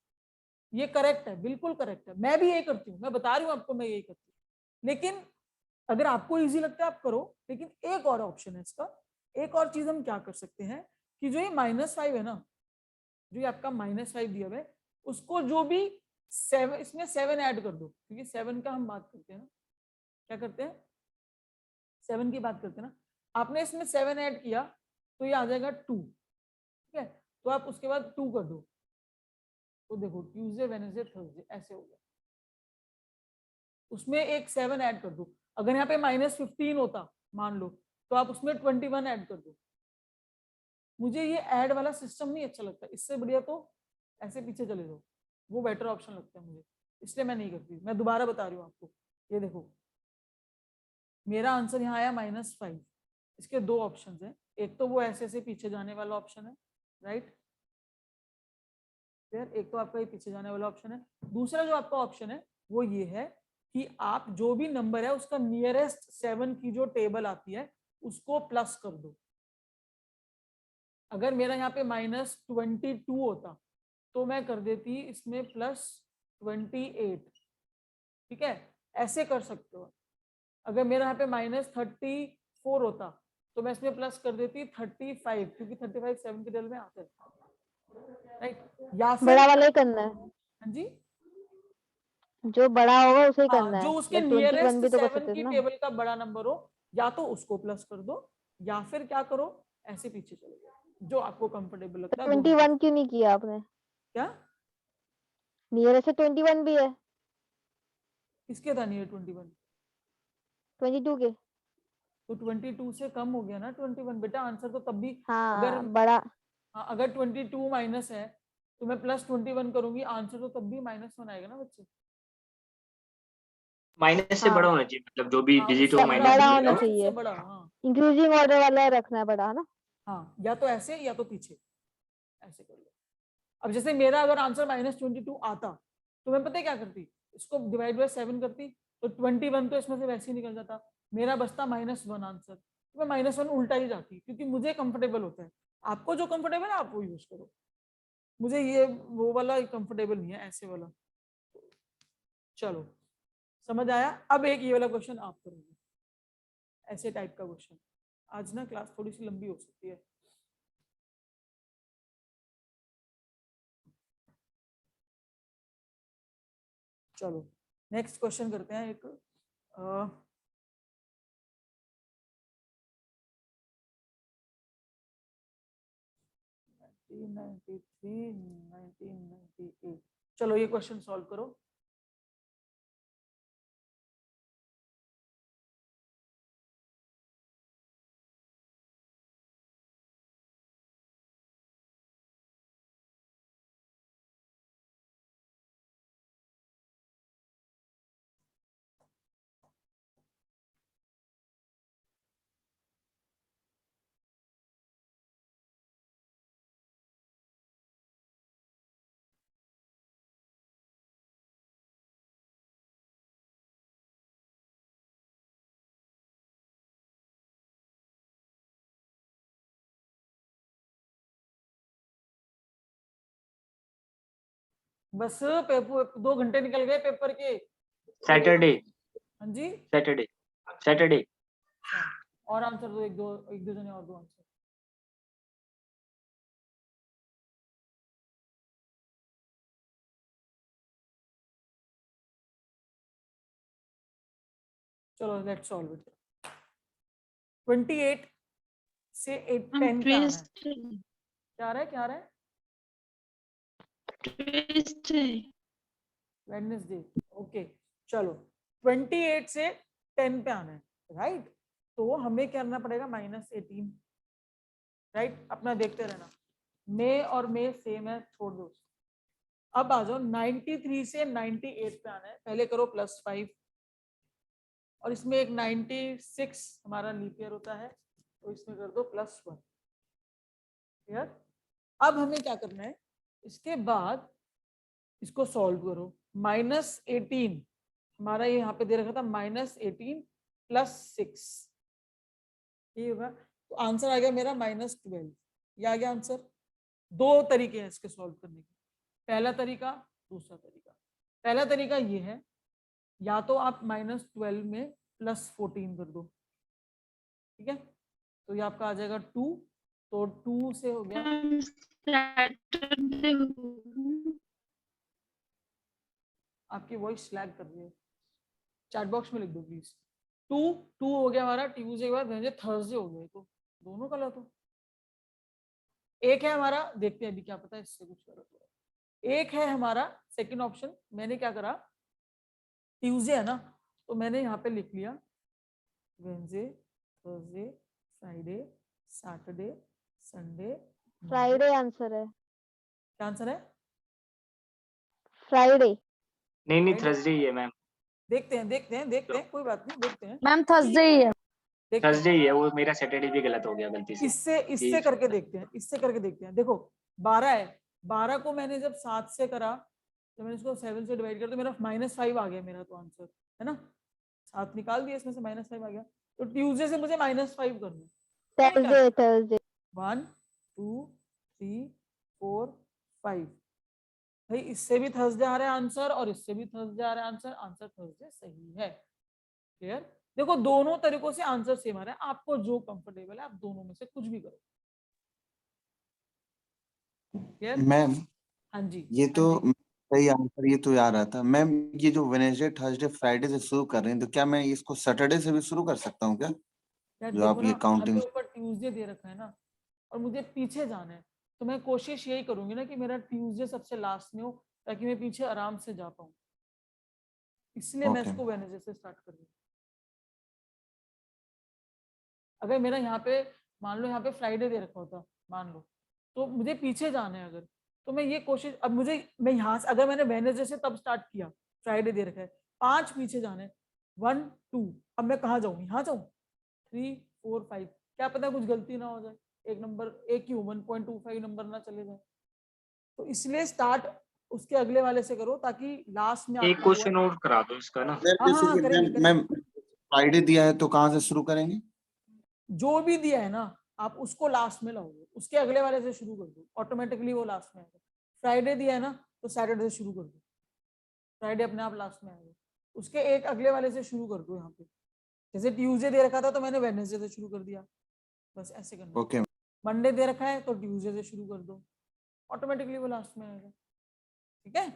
ये करेक्ट है, बिल्कुल करेक्ट है। मैं भी यही करती हूँ, मैं बता रही हूँ आपको, मैं यही करती हूँ। लेकिन अगर आपको इजी लगता है आप करो, लेकिन एक और ऑप्शन है इसका। एक और चीज हम क्या कर सकते हैं कि जो ये -5 है ना, जो ये आपका -5 दिया हुआ है, उसको जो भी 7, इसमें 7 ऐड कर दो, क्योंकि 7 का हम बात करते हैं ना, क्या करते हैं, 7 की बात करते हैं ना। आपने इसमें 7 ऐड किया तो ये आ जाएगा 2, ठीक है। तो आप उसके बाद 2 कर दो, तो देखो ट्यूसडे, वेडनेसडे, थर्सडे ऐसे हो गया। उसमें एक 7 ऐड कर दो। अगर यहाँ पे -15 होता मान लो, तो आप उसमें 21 ऐड कर दो। मुझे ये ऐड वाला सिस्टम नहीं अच्छा लगता, इससे बढ़िया तो ऐसे पीछे चले जाओ, वो बेटर ऑप्शन लगता है मुझे, इसलिए मैं नहीं करती। मैं दोबारा बता रही हूँ आपको, ये देखो मेरा आंसर यहाँ आया -5। इसके दो ऑप्शन हैं, एक तो वो ऐसे ऐसे पीछे जाने वाला ऑप्शन है, राइट, एक तो आपका ये पीछे जाने वाला ऑप्शन है। दूसरा जो आपका ऑप्शन है वो ये है कि आप जो भी नंबर है उसका नियरेस्ट 7 की जो टेबल आती है उसको प्लस कर दो। अगर मेरा यहाँ पे -22 होता तो मैं कर देती इसमें +28, ठीक है, ऐसे कर सकते हो। अगर मेरा यहाँ पे -34 होता तो मैं इसमें प्लस कर देती 35, क्योंकि 35 7 की टेबल में आता है, राइट। या फिर बड़ा वाला ही करना है, हाँ जी, जो बड़ा होगा उसे ही हाँ, करना जो है। उसके मतलब 21 नियरेस्ट भी तो कर 7 सकते की थे ना। टेबल का बड़ा नंबर हो, या तो उसको प्लस कर दो, या फिर क्या करो, ऐसे पीछे चले जाओ, जो आपको कंफर्टेबल लगता है तो दोनों 21 क्यों नहीं किया आपने? क्या नियरेस्ट से 21 भी है, किसके था नियर 21? 22 के। तो 22 से कम हो गया ना 21 बेटा, आंसर तो तब भी, अगर हाँ बड़ा, हाँ, अगर 22 माइनस है तो मैं +21 करूंगी, आंसर तो तब भी -1 आएगा ना बच्चे। माइनस से हाँ। बड़ा होना चाहिए, मतलब जो भी हाँ, डिजिट उससे हो बड़ा माइनस से बड़ा होना होना बड़ा हो। चाहिए। उससे बड़ा, हाँ इंक्रीजिंग ऑर्डर वाला रखना है बड़ा, है ना? हाँ, या तो ऐसे या तो पीछे, ऐसे कर लो। अब जैसे मेरा अगर आंसर -22 आता तो मैं पता है क्या करती, इसको डिवाइड बाय 7 करती, तो 21 तो इसमें से वैसे ही निकल जाता, मेरा बचता -1 आंसर। तो मैं -1 उल्टा ही जाती, क्योंकि मुझे कंफर्टेबल होता है। आपको जो कंफर्टेबल है आप वो यूज करो, मुझे ये वो वाला कंफर्टेबल नहीं है, ऐसे वाला। चलो समझ आया। अब एक ये वाला क्वेश्चन आप करोगे, ऐसे टाइप का क्वेश्चन। आज ना क्लास थोड़ी सी लंबी हो सकती है। चलो नेक्स्ट क्वेश्चन करते हैं एक 1993, 1998। चलो ये क्वेश्चन सॉल्व करो। बस पेपर 2 घंटे निकल गए पेपर के। सैटरडे, हाँ जी, सैटरडे, सैटरडे। और आंसर दो, एक दो जने और दो आंसर। चलो लेट्स सॉल्व इट। 28 से 8 10 क्या आ रहा है? क्या आ रहा है, क्या आ रहा है? वेडनेसडे। ओके चलो 28 से 10 पे आना है, राइट? तो हमें क्या करना पड़ेगा, -18, राइट? अपना देखते रहना, मे और मे सेम है, छोड़ दो। अब आ जाओ 93 से 98 पे आना है, पहले करो +5, और इसमें एक 96 हमारा लीप ईयर होता है, तो इसमें कर दो +1। क्लियर? अब हमें क्या करना है, इसके बाद इसको सॉल्व करो। -18 हमारा ये यहाँ पे दे रखा था, -18 +6, ये होगा, तो आंसर आ गया मेरा -12। ये आ गया आंसर। दो तरीके हैं इसके सॉल्व करने के, पहला तरीका, दूसरा तरीका। पहला तरीका ये है, या तो आप -12 में +14 कर दो, ठीक है? तो ये आपका आ जाएगा 2, तो 2 से हो गया, आपकी वॉइस लैग कर रही है, चैट बॉक्स में लिख दो प्लीज। 2 हो गया हमारा ट्यूसडे के बाद थर्सडे हो गया, तो दोनों गलत हो। एक है हमारा, देखते हैं अभी क्या पता है इससे कुछ गलत हो। एक है हमारा सेकंड ऑप्शन, मैंने क्या करा, ट्यूसडे है ना, तो मैंने यहाँ पे लिख लिया Wednesday, Thursday, Friday, Saturday, Sunday, Friday answer है, क्या आंसर है? फ्राइडे। नहीं Friday? थर्सडे ही है मैम, देखते हैं, कोई बात नहीं, देखते हैं, मैम थर्सडे ही है। देखते हैं। थर्सडे ही है वो, मेरा सैटरडे भी गलत हो गया गलती से। इससे करके देखते हैं, इससे करके देखते हैं। देखो 12 है, 12 को मैंने जब 7 से करा, तो मैंने इसको 7 से डिवाइड किया, तो मेरा -5 आ गया मेरा तो आंसर, है ना? 7 निकाल दिया, इसमें से -5 आ गया, तो ट्यूसडे से मुझे -5 करना है। Thursday, Thursday. 1 2 3 4 5, भाई इससे भी थर्सडे आ रहा है आंसर, और इससे भी थर्सडे आ रहा है आंसर, आंसर थर्सडे सही है। क्लियर? देखो दोनों तरीकों से आंसर सेम आ रहा है, आपको जो कंफर्टेबल है आप दोनों में से कुछ भी करो। क्लियर? मैम हाँ जी, ये हाँ तो जी। सही आंसर ये तो याद रहा था मैम। ये जो वेडनेसडे थर्सडे फ्राइडे से शुरू कर रहे हैं, तो क्या मैं इसको सैटरडे से भी शुरू कर सकता हूँ क्या? यार जो देखो आप ना, ये काउंटिंग, हमें ऊपर ट्यूसडे दे रखा है ना, और मुझे पीछे जाना है, तो मैं कोशिश यही करूंगी ना कि मेरा ट्यूसडे सबसे लास्ट में हो, ताकि मैं पीछे आराम से जा पाऊँ, इसलिए मैं ओके इसको वेडनेसडे से स्टार्ट कर रही हूँ। अगर मेरा यहाँ पे मान लो यहाँ पे फ्राइडे दे रखा होता, मान लो, तो मुझे पीछे जाना है अगर, तो मैं ये कोशिश, अब मैं यहाँ से, अगर मैंने वेडनेसडे से तब स्टार्ट किया, फ्राइडे दे रखा है, 5 पीछे जाने, 1 2, अब मैं कहाँ जाऊँ, यहाँ जाऊँ, 3 4 5, क्या पता कुछ गलती ना हो जाए, एक नंबर एक क्यों 1.25 नंबर ना चले जाए, तो इसलिए स्टार्ट उसके अगले वाले से करो ताकि लास्ट में एक आपका क्वेश्चन और करा दो इसका ना। हाँ, करेंगे। मैम फ्राइडे दिया है तो कहाँ से शुरू करेंगे? जो भी दिया है ना आप उसको लास्ट में लाओगे, उसके अगले वाले से शुरू कर दो, ऑटोमेटिकली वो लास्ट में आएगा। फ्राइडे दिया है ना तो सैटरडे से शुरू कर दो, फ्राइडे अपने आप लास्ट में आएगा, उसके एक अगले वाले से शुरू कर दो। यहाँ पे जैसे ट्यूसडे दे रखा था तो मैंने वेडनेसडे से शुरू कर दिया, बस ऐसे करना। ओके मंडे दे रखा है तो ट्यूसडे से शुरू कर दो, ऑटोमेटिकली वो लास्ट में आएगा। ठीक है,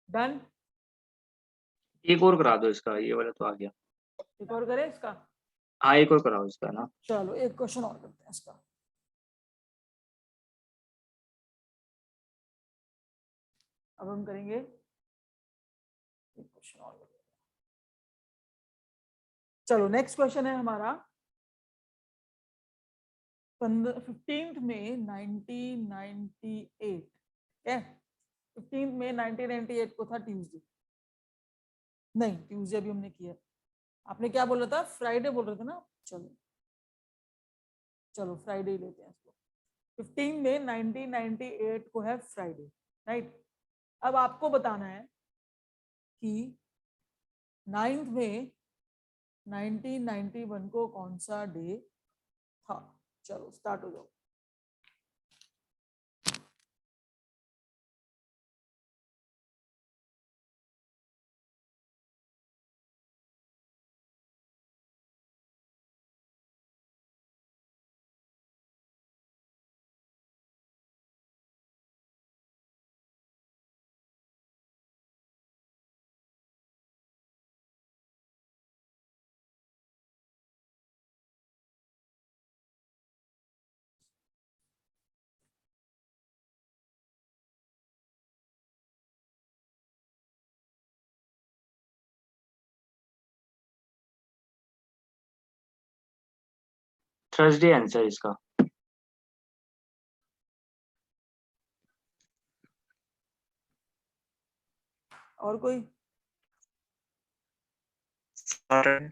डन। एक और करा दो इसका, ये वाला तो आ गया। एक और करें इसका, हाँ एक और कराओ इसका ना। चलो एक क्वेश्चन और करते हैं इसका। अब हम करेंगे एक क्वेश्चन और। चलो नेक्स्ट क्वेश्चन है हमारा 15 मई 1998। क्या 15 मई 1998 को था ट्यूसडे, नहीं ट्यूसडे अभी हमने किया, आपने क्या बोला था, फ्राइडे बोल रहे थे ना, चलो चलो फ्राइडे ही लेते हैं इसको। 15 मई 1998 को है फ्राइडे, राइट। अब आपको बताना है कि 9 मई 1991 को कौन सा डे था। चलो स्टार्ट हो जाओ। थर्सडे आंसर इसका। और कोई? Saturday.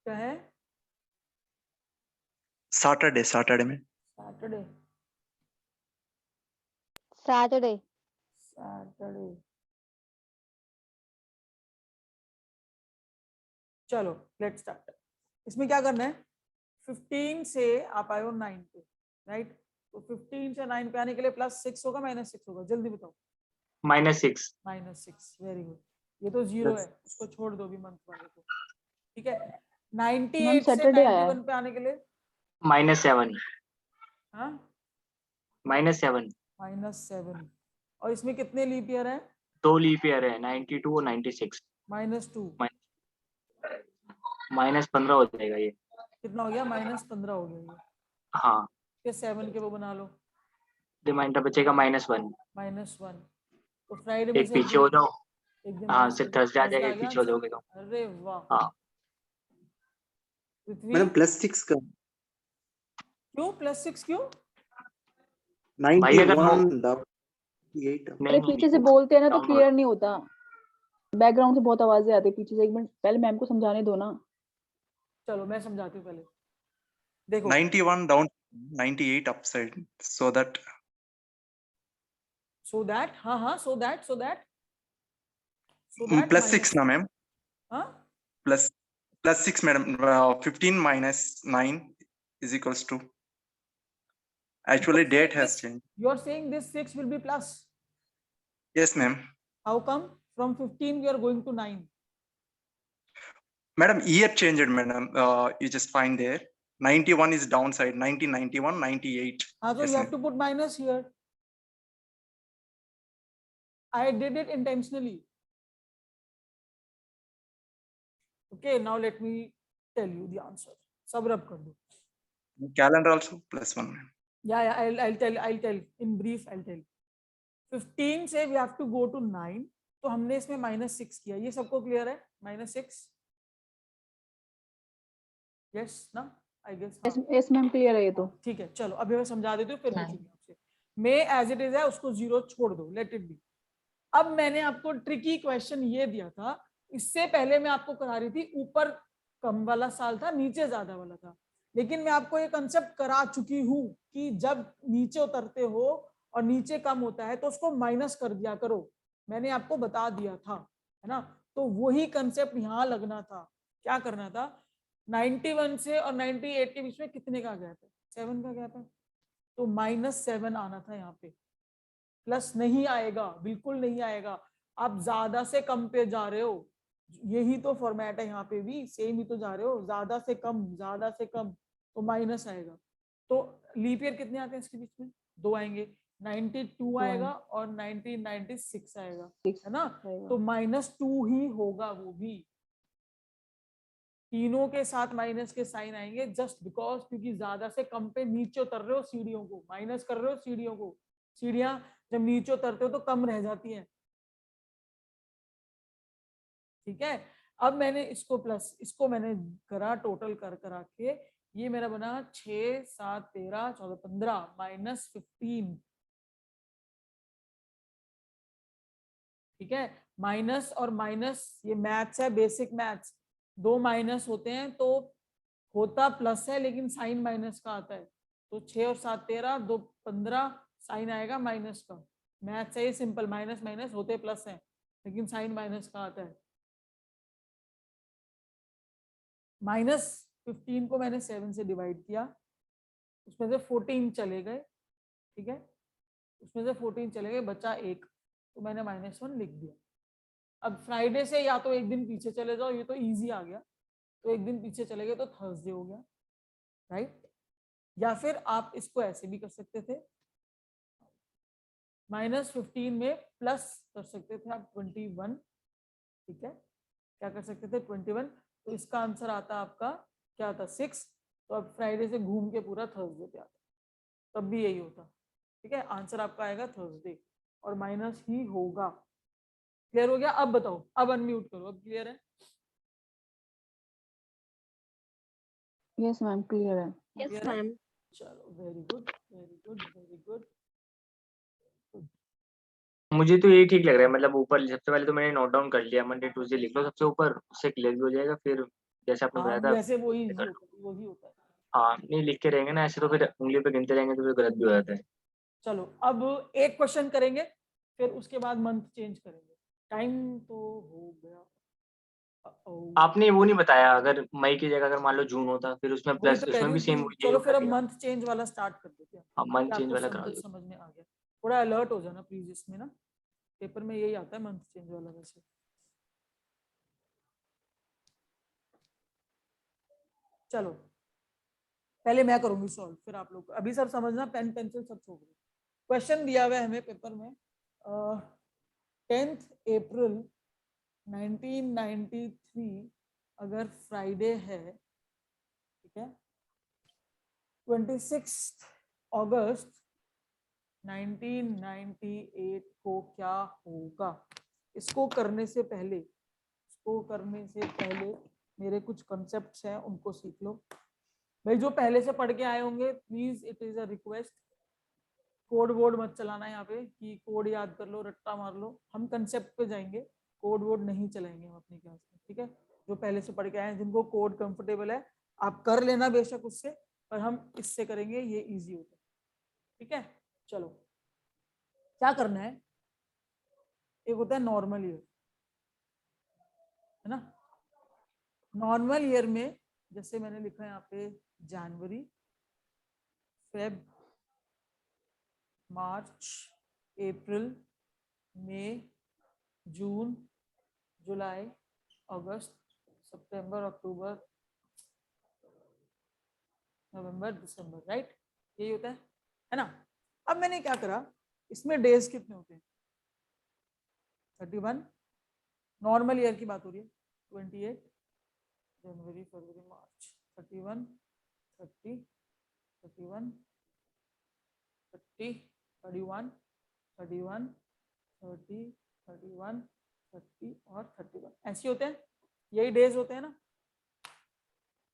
क्या है? Saturday में सैटरडे, सैटरडे। सैटरडे। चलो लेट्स स्टार्ट। इसमें क्या करना है, 15 से आप आए हो 9 पे, राइट। तो 15 से 9 पे आने के लिए +6 होगा -6 होगा, जल्दी बताओ। -6। -6, वेरी गुड। ये तो 0 है, उसको छोड़ दो भी मंथ वाले को, ठीक है। 98 से Saturday आया है। 91 पे आने के लिए -7। हाँ -7। -7, और इसमें कितने लीप ईयर है? 2 लीप ईयर है, 92 और 96। -2, -15 हो जाएगा ये। कितना हो गया, -15 हो गया ये। हाँ, फिर 7 के वो बना लो, रिमाइंडर बचेगा -1। -1। तो फ्राइडे में एक से पीछे हो जाओ। एक दिन हाँ, माइनस सिर्फ कर दो, थर्सडे आ Thursday जाएगा, आ एक गया पीछे हो आंसर। जाओगे तो। अरे वाह। हाँ। पृथ्वी मैडम +6 का क्यों +6 क्यों? भाई अगर 91 98 अरे पीछे से बोलते हैं ना तो down क्लियर नहीं होता, बैकग्राउंड से बहुत आवाजें आती है पीछे से। एक मिनट पहले मैम को समझाने दो ना। चलो मैं समझाती हूँ पहले, देखो 91 down 98 upside so that so that, हाँ सो दैट +6 ना मैम हाँ +6 madam 15 - 9 is equals to actually date has changed. you are saying this 6 will be plus, Yes ma'am. how come from 15 we are going to 9? Madam year changed madam, you just find there 91 is downside, 1991 98. हाँ so Yes, you have ma'am. to put minus here, I did it intentionally. Okay, now let me tell you the answer. सब रब कर दो। Calendar also +1 ma'am. Yeah, I'll tell in brief, I'll tell. 15 से we have to go to 9, तो हमने इसमें -6 किया, ये सबको क्लियर है, -6 यस ना, I guess. Yes ma'am, clear है ये तो। ठीक है, चलो अभी मैं समझा देती हूँ, फिर हाँ। पूछूंगी आपसे। मैं एज इट इज है उसको 0 छोड़ दो, लेट इट बी। अब मैंने आपको ट्रिकी क्वेश्चन ये दिया था, इससे पहले मैं आपको करा रही थी ऊपर कम वाला साल था, नीचे ज्यादा वाला था, लेकिन मैं आपको ये कंसेप्ट करा चुकी हूं कि जब नीचे उतरते हो और नीचे कम होता है तो उसको माइनस कर दिया करो, मैंने आपको बता दिया था, है ना। तो वही कंसेप्ट यहाँ लगना था। क्या करना था, 91 से और 98 के बीच में कितने का गैप है, 7 का गैप है, तो -7 आना था यहाँ पे। प्लस नहीं आएगा, बिल्कुल नहीं आएगा, आप ज्यादा से कम पे जा रहे हो, यही तो फॉर्मेट है यहाँ पे भी, सेम ही तो जा रहे हो, ज्यादा से कम, ज्यादा से कम, तो माइनस आएगा। तो लीप ईयर कितने आते हैं इसके बीच में, 2 आएंगे, 92 आएगा और 1996 आएगा, है ना। तो -2 ही होगा वो भी, तीनों के साथ माइनस के साइन आएंगे, जस्ट बिकॉज क्योंकि ज्यादा से कम पे नीचे उतर रहे हो, सीढ़ियों को माइनस कर रहे हो, सीढ़ियों को, सीढ़ियां जब नीचे उतरते हो तो कम रह जाती हैं, ठीक है। अब मैंने इसको प्लस, इसको मैंने करा टोटल करा के, ये मेरा बना 6 7 13 14 15 -15, ठीक है। माइनस और माइनस, ये मैथ्स है, बेसिक मैथ्स, 2 माइनस होते हैं तो होता प्लस है, लेकिन साइन माइनस का आता है, तो 6 और 7 13, 2 15, साइन आएगा माइनस का। मैथ्स है ये सिंपल, माइनस माइनस होते प्लस है, लेकिन साइन माइनस का आता है। -15 को मैंने 7 से डिवाइड किया, उसमें से 14 चले गए, ठीक है, उसमें से 14 चले गए, बचा 1, तो मैंने -1 लिख दिया। अब फ्राइडे से या तो एक दिन पीछे चले जाओ, ये तो इजी आ गया, तो एक दिन पीछे चले गए तो थर्सडे हो गया, राइट। या फिर आप इसको ऐसे भी कर सकते थे, -15 में प्लस कर सकते थे आप 21, ठीक है, क्या कर सकते थे 21, तो इसका आंसर आता आपका क्या था 6, तो अब फ्राइडे से घूम के पूरा थर्सडे पे आता, तब भी यही होता, ठीक है, आंसर आपका आएगा थर्सडे और माइनस ही होगा। क्लियर हो गया, अब बताओ, अब अनम्यूट करो, अब क्लियर है। यस मैम, क्लियर है। यस Clear है? मैम। चलो very good, very good, very good. मुझे तो ये ठीक लग रहा है, मतलब ऊपर सबसे पहले तो मैंने नोट डाउन कर लिया, मंडे ट्यूसडे लिख लो सबसे ऊपर, उससे क्लियर भी हो जाएगा, फिर जैसे आपने हाँ बताया था। वैसे वही इजी होता है, वही होता है। हाँ, नहीं लिख के रहेंगे ना ऐसे, तो फिर उंगली पे गिनते रहेंगे तो फिर गलत भी हो जाता है। चलो अब एक क्वेश्चन करेंगे, फिर उसके बाद मंथ चेंज करेंगे, टाइम तो हो गया। आपने वो नहीं बताया, अगर मई की जगह अगर मान लो जून होता, फिर उसमें वही प्लस, तो कह उसमें रही भी हूँ सेम जून, यही चलो फिर कर अब दिया। मंथ चेंज वाला स्टार्ट कर देते हैं, हाँ, मंथ कि चेंज आपको वाला करा सिंपल दो। समझ में आ गया, थोड़ा अलर्ट हो जाना प्लीज इसमें ना, पेपर में यही आता है मंथ चेंज वाला वैसे। चलो पहले मैं करूंगी सॉल्व, फिर आप लोग, अभी सब समझना, पेन पेंसिल सब छोड़ दो। क्वेश्चन दिया हुआ है हमें पेपर में, 10th अप्रैल 1993 अगर फ्राइडे है, ठीक है, 26 अगस्त 1998 को क्या होगा। इसको करने से पहले, इसको करने से पहले मेरे कुछ कॉन्सेप्ट्स हैं, उनको सीख लो भाई, जो पहले से पढ़ के आए होंगे please, it is a request, code वोड मत चलाना यहाँ पे कि कोड याद कर लो, रट्टा मार लो, हम कंसेप्ट पे जाएंगे, कोड वोड नहीं चलाएंगे हम अपनी क्लास में, ठीक है। जो पहले से पढ़ के आए हैं, जिनको कोड कंफर्टेबल है आप कर लेना बेशक उससे, पर हम इससे करेंगे, ये इजी होता है, ठीक है। चलो क्या करना है, एक होता है नॉर्मल ईयर, है ना। नॉर्मल ईयर में जैसे मैंने लिखा है यहाँ पे, जनवरी, फेब, मार्च, अप्रैल, मई, जून, जुलाई, अगस्त, सितंबर, अक्टूबर, नवंबर, दिसंबर, राइट, यही होता है ना। अब मैंने क्या करा, इसमें डेज कितने होते हैं, 31, नॉर्मल ईयर की बात हो रही है, 28, जनवरी, फरवरी, मार्च, 31, 30, 31, 30, 31, 31, 30, 31, 30 और 31, ऐसे होते हैं, यही डेज होते हैं ना।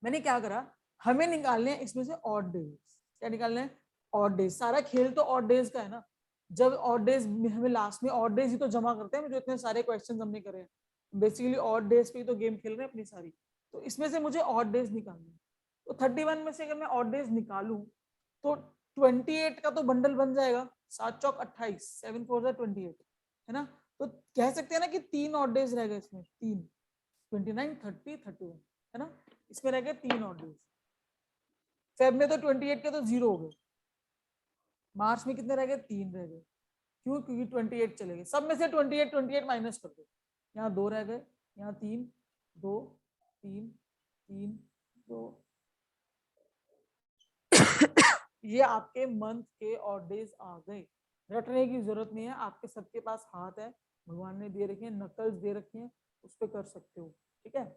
मैंने क्या करा, हमें निकालने हैं इसमें से ऑड डेज। क्या निकालना है? Odd days. सारा खेल तो ऑड डेज का है ना। जब ऑड डेज हमें लास्ट में ऑड डेज ही तो जमा करते हैं, जो इतने सारे क्वेश्चन हमने करे हैं बेसिकली ऑड डेज पे ही तो गेम खेल रहे हैं अपनी सारी। तो इसमें से मुझे ऑड डेज निकालना है। तो 31 में से अगर मैं ऑड डेज निकालूं तो 28 का तो बंडल बन जाएगा, 7 चौक 28, 7 4 28, है ना। तो कह सकते हैं ना कि 3 ऑड डेज रह गए इसमें, 3, 29 30 31, है ना। इसमें रह गए 3 ऑड डेज। फेब में तो 28 के तो 0 हो गए, मार्च में कितने रह गए? 3 रह गए। क्यों? क्योंकि 28 चले गए। सब में से 28 माइनस कर दो। यहाँ 2 रह गए, यहाँ 3 2 3 3 2 ये आपके मंथ के ऑड डेज आ गए। रटने की जरूरत नहीं है, आपके सबके पास हाथ है, भगवान ने दे रखे हैं, नकल्स दे रखे हैं, उस पर कर सकते हो। ठीक है।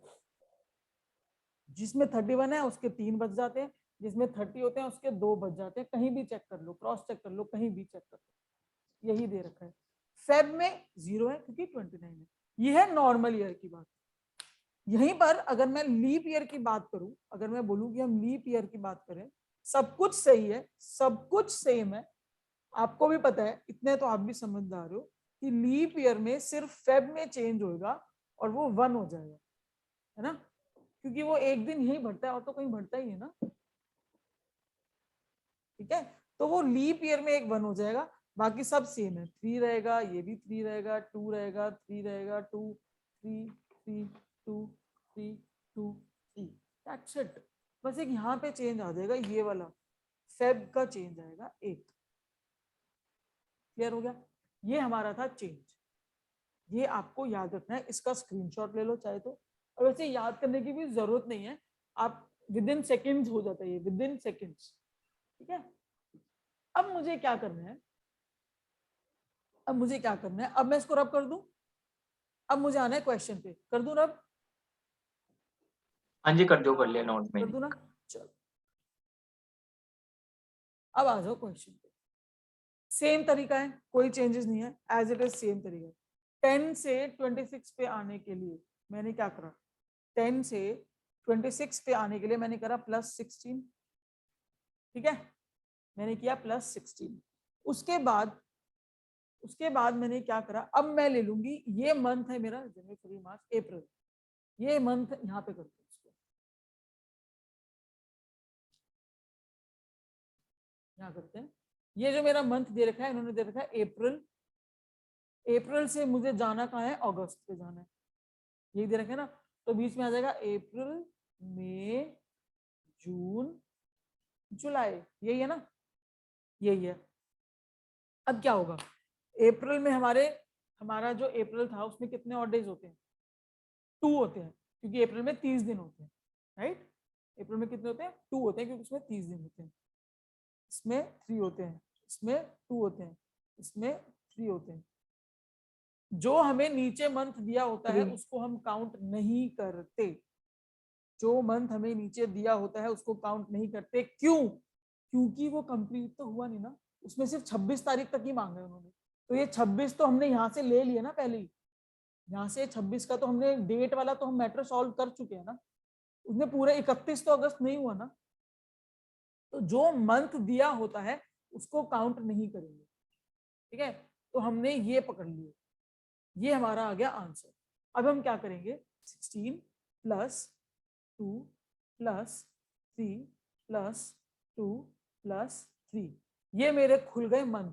जिसमें 31 है उसके 3 बच जाते हैं, जिसमें 30 होते हैं उसके 2 बच जाते हैं। कहीं भी चेक कर लो, क्रॉस चेक कर लो, कहीं भी चेक कर लो, यही दे रखा है। फेब में 0 है क्योंकि 29 है। ये है नॉर्मल ईयर की बात। यहीं पर अगर मैं लीप ईयर की बात करूं, अगर मैं बोलूं कि हम लीप ईयर की बात करें, सब कुछ सही है, सब कुछ सेम है, आपको भी पता है, इतने तो आप भी समझदार हो कि लीप ईयर में सिर्फ फेब में चेंज होगा और वो 1 हो जाएगा, है ना, क्योंकि वो एक दिन यही बढ़ता है और तो कहीं बढ़ता ही है ना। ठीक है, तो वो लीप ईयर में एक 1 हो जाएगा, बाकी सब सेम है। 3 रहेगा, ये भी 3 रहेगा, 2 रहेगा, 3 रहेगा, 2 3 3 2 3 2 3, दैट्स इट। बस एक यहाँ पे चेंज आ जाएगा, ये वाला फेब का चेंज आएगा 1। क्लियर हो गया? ये हमारा था चेंज। ये आपको याद रखना है, इसका स्क्रीनशॉट ले लो चाहे तो, और वैसे याद करने की भी जरूरत नहीं है, आप विद इन सेकेंड्स हो जाता है ये, विद इन सेकेंड्स। ठीक है। अब मुझे क्या करना है, अब मुझे क्या करना है, अब मैं इसको रब कर दूं। अब मुझे आना है क्वेश्चन पे, कर दूं रब? हाँ जी कर दो, कर लिया नोट में। कर दूं ना? चलो अब आ जाओ क्वेश्चन पे। सेम तरीका है, कोई चेंजेस नहीं है, एज इट इज सेम तरीका है। 10 से 26 पे आने के लिए मैंने क्या करा, 10 से 26 पे आने के लिए मैंने करा +16। ठीक है, मैंने किया +16। उसके बाद मैंने क्या करा, अब मैं ले लूंगी, ये मंथ है मेरा जनवरी फरवरी मार्च अप्रैल, ये मंथ यहाँ पे करते हैं, इसको यहाँ करते हैं। ये जो मेरा मंथ दे रखा है, इन्होंने दे रखा है अप्रैल। अप्रैल से मुझे जाना कहाँ है, अगस्त पे जाना है, यही दे रखा है ना। तो बीच में आ जाएगा अप्रैल मई जून जुलाई, यही है ना, यही है। अब क्या होगा, अप्रैल में हमारा जो अप्रैल था उसमें कितने ऑड डेज होते हैं? 2 होते हैं, क्योंकि अप्रैल में 30 दिन होते हैं, राइट। अप्रैल में कितने होते हैं? 2 होते हैं, क्योंकि उसमें 30 दिन होते हैं। इसमें 3 होते हैं, इसमें 2 होते हैं, इसमें 3 होते हैं। जो हमें नीचे मंथ दिया होता है उसको हम काउंट नहीं करते, जो मंथ हमें नीचे दिया होता है उसको काउंट नहीं करते। क्यों? क्योंकि वो कंप्लीट तो हुआ नहीं ना, उसमें सिर्फ 26 तारीख तक ही मांगा है उन्होंने। तो ये 26 तो हमने यहाँ से ले लिया ना पहले ही, यहाँ से 26 का तो हमने डेट वाला तो हम मैटर सॉल्व कर चुके हैं ना, उसमें पूरे 31 तो अगस्त नहीं हुआ ना। तो जो मंथ दिया होता है उसको काउंट नहीं करेंगे। ठीक है, तो हमने ये पकड़ लिए, ये हमारा आ गया आंसर। अब हम क्या करेंगे, 16 + 2 + 3 + 2 + 3, ये मेरे खुल गए मंथ,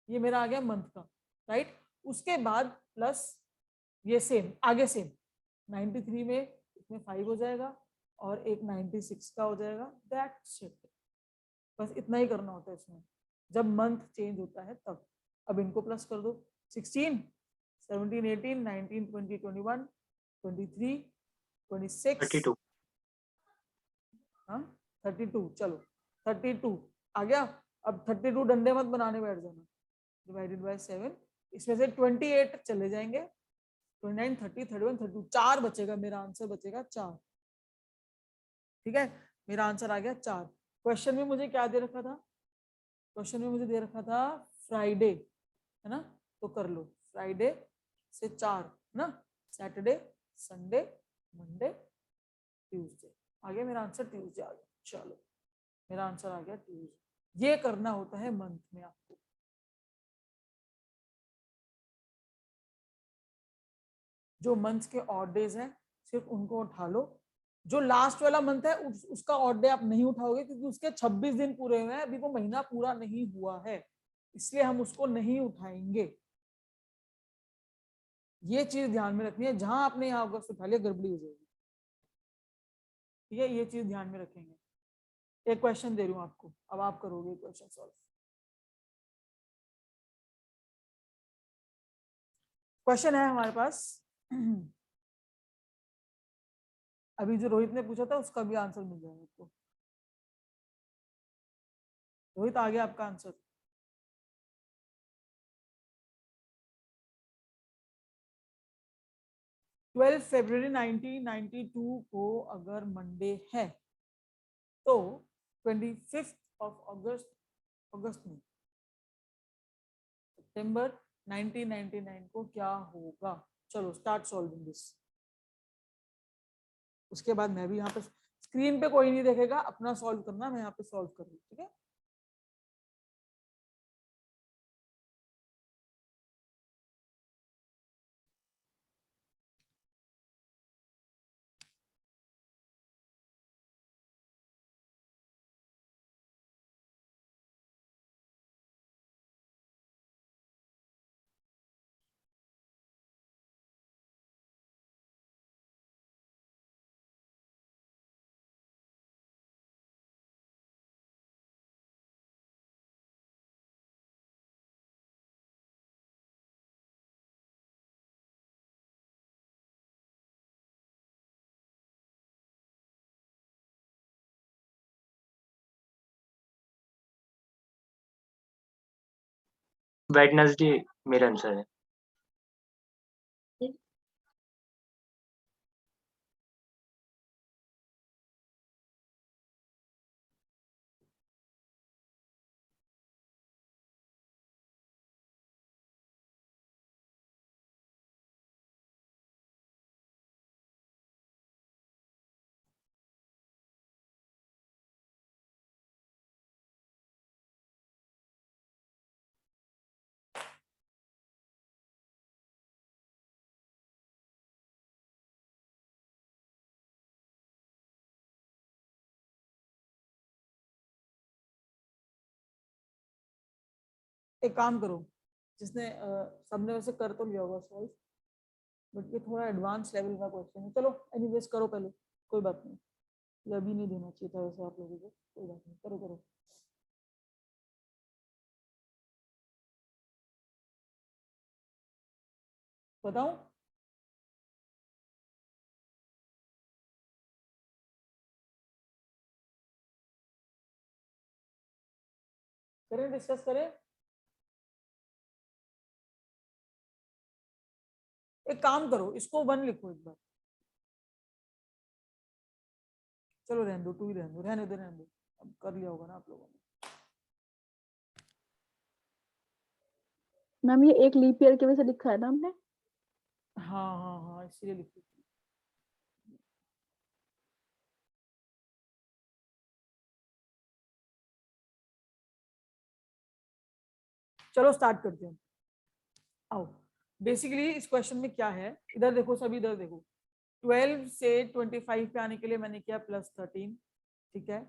ये मेरा आ गया मंथ का, राइट। उसके बाद प्लस ये सेम आगे सेम 93 में इसमें 5 हो जाएगा और एक 96 का हो जाएगा, दैट्स इट। बस इतना ही करना होता है इसमें, जब मंथ चेंज होता है तब। अब इनको प्लस कर दो, 16 17 18 19 20 21 23 26 32 हाँ 32, चलो 32 आ गया। अब 32 डंडे मत बनाने बैठ जाना, डिवाइडेड बाय 7, इसमें से 28 चले जाएंगे, 29 30 31 32, 4 बचेगा, मेरा आंसर बचेगा 4। ठीक है, मेरा आंसर आ गया 4। क्वेश्चन में मुझे क्या दे रखा था, क्वेश्चन में मुझे दे रखा था फ्राइडे, है ना, तो कर लो, फ्राइडे से 4 है ना, सैटरडे संडे मंडे ट्यूसडे आ गया मेरा आंसर, ट्यूसडे आ गया। चलो मेरा आंसर आ गया ट्यूसडे। ये करना होता है मंथ में आपको। जो मंथ के ऑड डेज हैं सिर्फ उनको उठा लो। जो लास्ट वाला मंथ है उसका ऑड डे आप नहीं उठाओगे क्योंकि उसके 26 दिन पूरे हुए हैं, अभी वो महीना पूरा नहीं हुआ है, इसलिए हम उसको नहीं उठाएंगे। ये चीज ध्यान में रखनी है, जहां आपने यहाँ अगस्त उठा लिया गड़बड़ी हो जाएगी। ठीक है, ये चीज ध्यान में रखेंगे। एक क्वेश्चन दे रही हूं आपको, अब आप करोगे क्वेश्चन सॉल्व। क्वेश्चन है हमारे पास, अभी जो रोहित ने पूछा था उसका भी आंसर मिल जाएगा आपको। रोहित आ गया आपका आंसर? फरवरी 1992 को अगर मंडे है तो 25 अगस्त में सितंबर 1999 को क्या होगा? चलो स्टार्ट सॉल्विंग दिस। उसके बाद मैं भी यहाँ पे, स्क्रीन पे कोई नहीं देखेगा, अपना सॉल्व करना, मैं यहाँ पे सॉल्व कर रही हूँ। ठीक है, वेडनेसडे मेरा आंसर है। एक काम करो, जिसने सबने वैसे कर तो लिया होगा सॉल्व, बट ये थोड़ा एडवांस लेवल का क्वेश्चन है। चलो एनीवेज करो पहले, कोई बात नहीं, ये अभी नहीं देना चाहिए था वैसे आप लोगों को, कोई बात नहीं, करो करो। बताऊं? करें, डिस्कस करें? एक काम करो, इसको 1 लिखो एक बार। चलो रहने दो, 2 ही रहने दो, रहने दो, रहने दो, अब कर लिया होगा ना आप लोगों ने। मैम ये एक लीप ईयर की वजह से लिखा है ना हमने। हाँ हाँ हाँ, इसलिए लिखो। चलो स्टार्ट करते हैं, आओ। बेसिकली इस क्वेश्चन में क्या है, इधर देखो सभी, इधर देखो। 12 से 25 पे आने के लिए मैंने किया +13, ठीक है।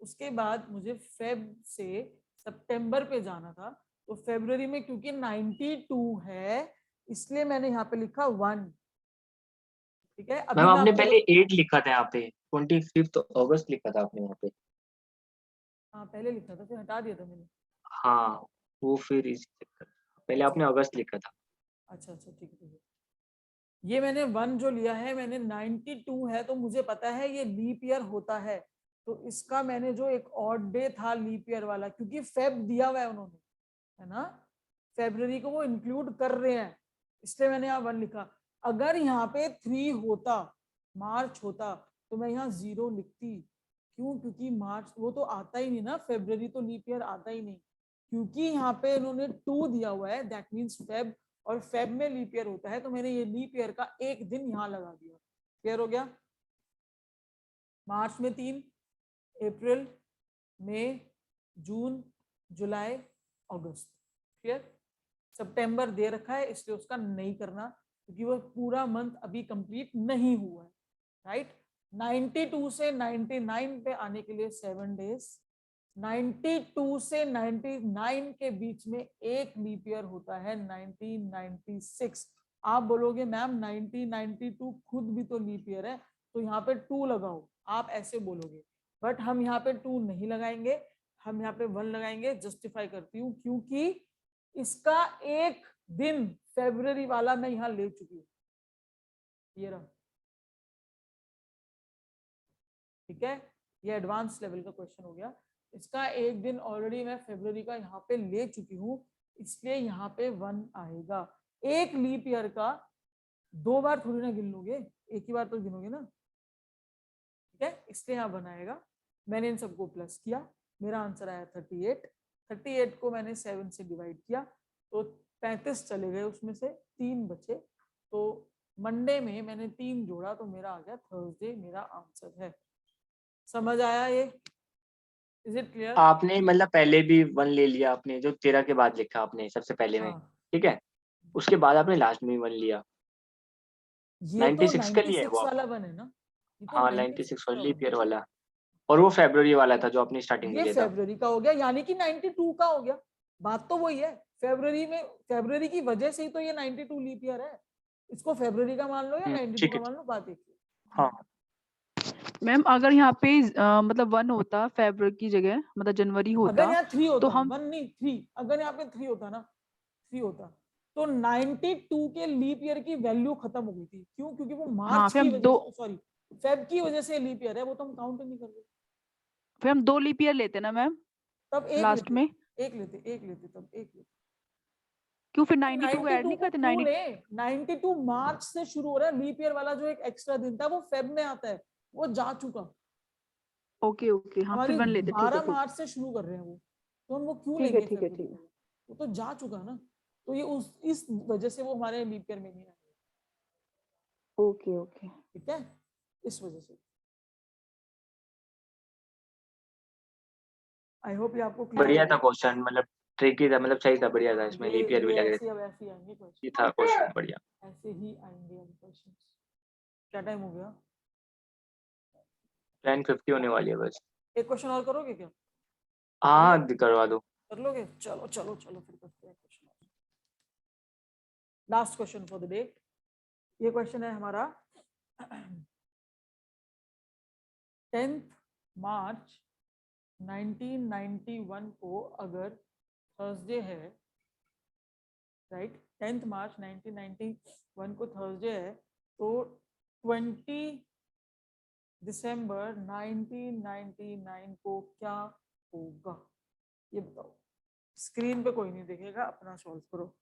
उसके बाद मुझे फेब से सितंबर पे जाना था, तो फरवरी में क्योंकि 92 है इसलिए मैंने यहाँ पे लिखा 1, ठीक है। अभी मैम मैं आपने आपको पहले 8 लिखा था यहाँ पे, 25 अगस्त लिखा था आपने यहाँ पे। हाँ पहले लिखा था, फिर हटा दिया था मैंने। हाँ, वो फिर इसी चक्कर, पहले आपने अगस्त लिखा था। अच्छा अच्छा, ठीक है ठीक है। ये मैंने 1 जो लिया है, मैंने 92 है तो मुझे पता है ये लीप ईयर होता है, तो इसका मैंने जो एक ऑड डे था लीप ईयर वाला, क्योंकि फेब दिया हुआ है उन्होंने, है ना, फरवरी को वो इंक्लूड कर रहे हैं, इसलिए मैंने यहाँ 1 लिखा। अगर यहाँ पे 3 होता, मार्च होता, तो मैं यहाँ 0 लिखती। क्यों? क्योंकि मार्च वो तो आता ही नहीं ना, फरवरी तो लीप ईयर आता ही नहीं। क्योंकि यहाँ पे इन्होंने 2 दिया हुआ है, दैट मीन्स फेब, और फेब में लीप ईयर होता है, तो मैंने ये लीप ईयर का एक दिन यहाँ लगा दिया। क्लियर हो गया? मार्च में 3, अप्रैल, मई, जून, जुलाई, अगस्त। क्लियर? सितंबर दे रखा है इसलिए उसका नहीं करना क्योंकि वो पूरा मंथ अभी कंप्लीट नहीं हुआ है, राइट। 92 से 99 पे आने के लिए 7 डेज, 92 से 99 के बीच में एक लीप ईयर होता है 1996। आप बोलोगे मैम 1992 खुद भी तो लीप ईयर है, तो यहाँ पे 2 लगाओ, आप ऐसे बोलोगे, बट हम यहाँ पे 2 नहीं लगाएंगे, हम यहाँ पे 1 लगाएंगे। जस्टिफाई करती हूँ क्योंकि इसका एक दिन फरवरी वाला मैं यहाँ ले चुकी हूँ, ये रहा, ठीक है। ये एडवांस लेवल का क्वेश्चन हो गया। इसका एक दिन ऑलरेडी मैं फरवरी का यहाँ पे ले चुकी हूँ, इसलिए यहाँ पे 1 आएगा। एक लीप ईयर का 2 बार थोड़ी ना गिन लोगे, एक ही बार तो गिनोगे ना, ठीक है, इसलिए यहाँ 1 आएगा। मैंने इन सबको प्लस किया, मेरा आंसर आया 38। 38 को मैंने 7 से डिवाइड किया तो 35 चले गए, उसमें से 3 बचे, तो मंडे में मैंने 3 जोड़ा तो मेरा आ गया थर्सडे, मेरा आंसर है। समझ आया ये? Is it clear? आपने मतलब पहले भी 1 ले लिया आपने, जो 13 के बाद लिखा आपने सबसे पहले में, हाँ, ठीक है, उसके बाद आपने लास्ट में 1 लिया। ये तो 96 के लिए है 96 वो वाला आपका। 1 है ना, ये तो हाँ 96 96 का वाला लीप 1 है। ईयर वाला, और वो फरवरी वाला था जो आपने स्टार्टिंग में ये लिया था। फरवरी का हो गया, यानी कि 92 का हो गया। बात तो वही है, फरवरी में, फरवरी की वजह से ही तो ये 92 लीप ईयर है। इसको फरवरी का मान लो या 92 ठीक का है। मान लो, बात एक ही है। हाँ मैम अगर यहाँ पे मतलब 1 होता फरवरी की जगह, मतलब जनवरी अगर होता, यहाँ 3 तो होता, हम 1 नहीं 3, अगर यहाँ पे 3 होता ना, 3 होता तो 92 के लीप ईयर की वैल्यू खत्म हो गई थी। क्यों? क्योंकि वो हाँ मार्च फिर की हम वजह दो से, सॉरी फेब की वजह से लीप ईयर है, वो तो हम काउंट नहीं कर रहे। फिर हम 2 लीप ईयर लेते ना मैम तब एक लास्ट लेते, में, एक लेते, एक लेते, तब एक लेते। क्यों फिर 92 को ऐड 92 नहीं को करते? क्यों 90 ले? 92 मार्च से शुरू हो रहा है, लीप ईयर वाला जो एक एक्स्ट्रा दिन था वो फेब में आता है, वो जा चुका। ओके ओके, हाँ हमारी फिर 1 लेते, ठीक है 12 ठीक, मार्च से शुरू कर रहे हैं वो, तो हम वो क्यों ठीक है लेंगे ठीक है फरवरी ठीक है। वाला? वो तो जा चुका ना, तो ये उस इस वजह से वो हमारे लीप ईयर में नहीं आया, ओके ओके। ठीक है, इस वजह से। आई होप ये आपको क्लियर बढ़िया हो था गया। क्वेश्चन, मतलब ट्रिकी था, मतलब सही था, बढ़िया था, इसमें लीप ईयर भी ये लग रहे ऐसे थे। अब ऐसे ही आएंगे क्वेश्चन, ये था क्वेश्चन बढ़िया। ऐसे ही आएंगे अब क्वेश्चन। क्या टाइम हो गया? 10:50 होने वाली है बस। एक क्वेश्चन और करोगे क्या? हाँ करवा दो। कर लोगे? चलो चलो चलो, फिर करते हैं question. Last question for the day, ये क्वेश्चन है हमारा 10th मार्च 1991 को अगर थर्सडे है, राइट, 10th मार्च 1991 को थर्सडे है, तो 20 दिसंबर 1999 को क्या होगा? ये बताओ। स्क्रीन पे कोई नहीं देखेगा, अपना सॉल्व करो।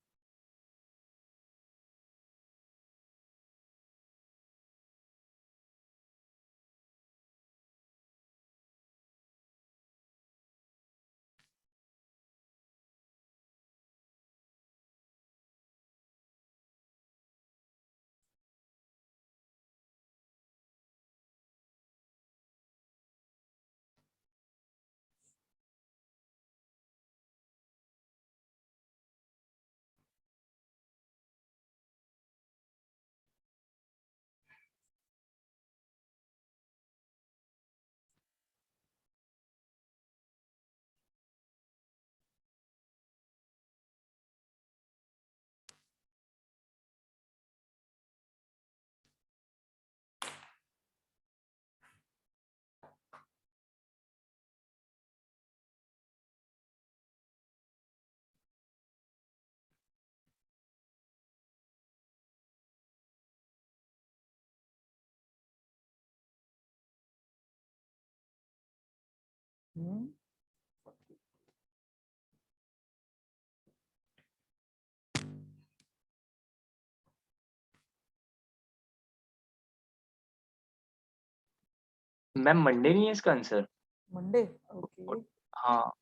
मैम मंडे नहीं है इसका आंसर? मंडे? ओके, हाँ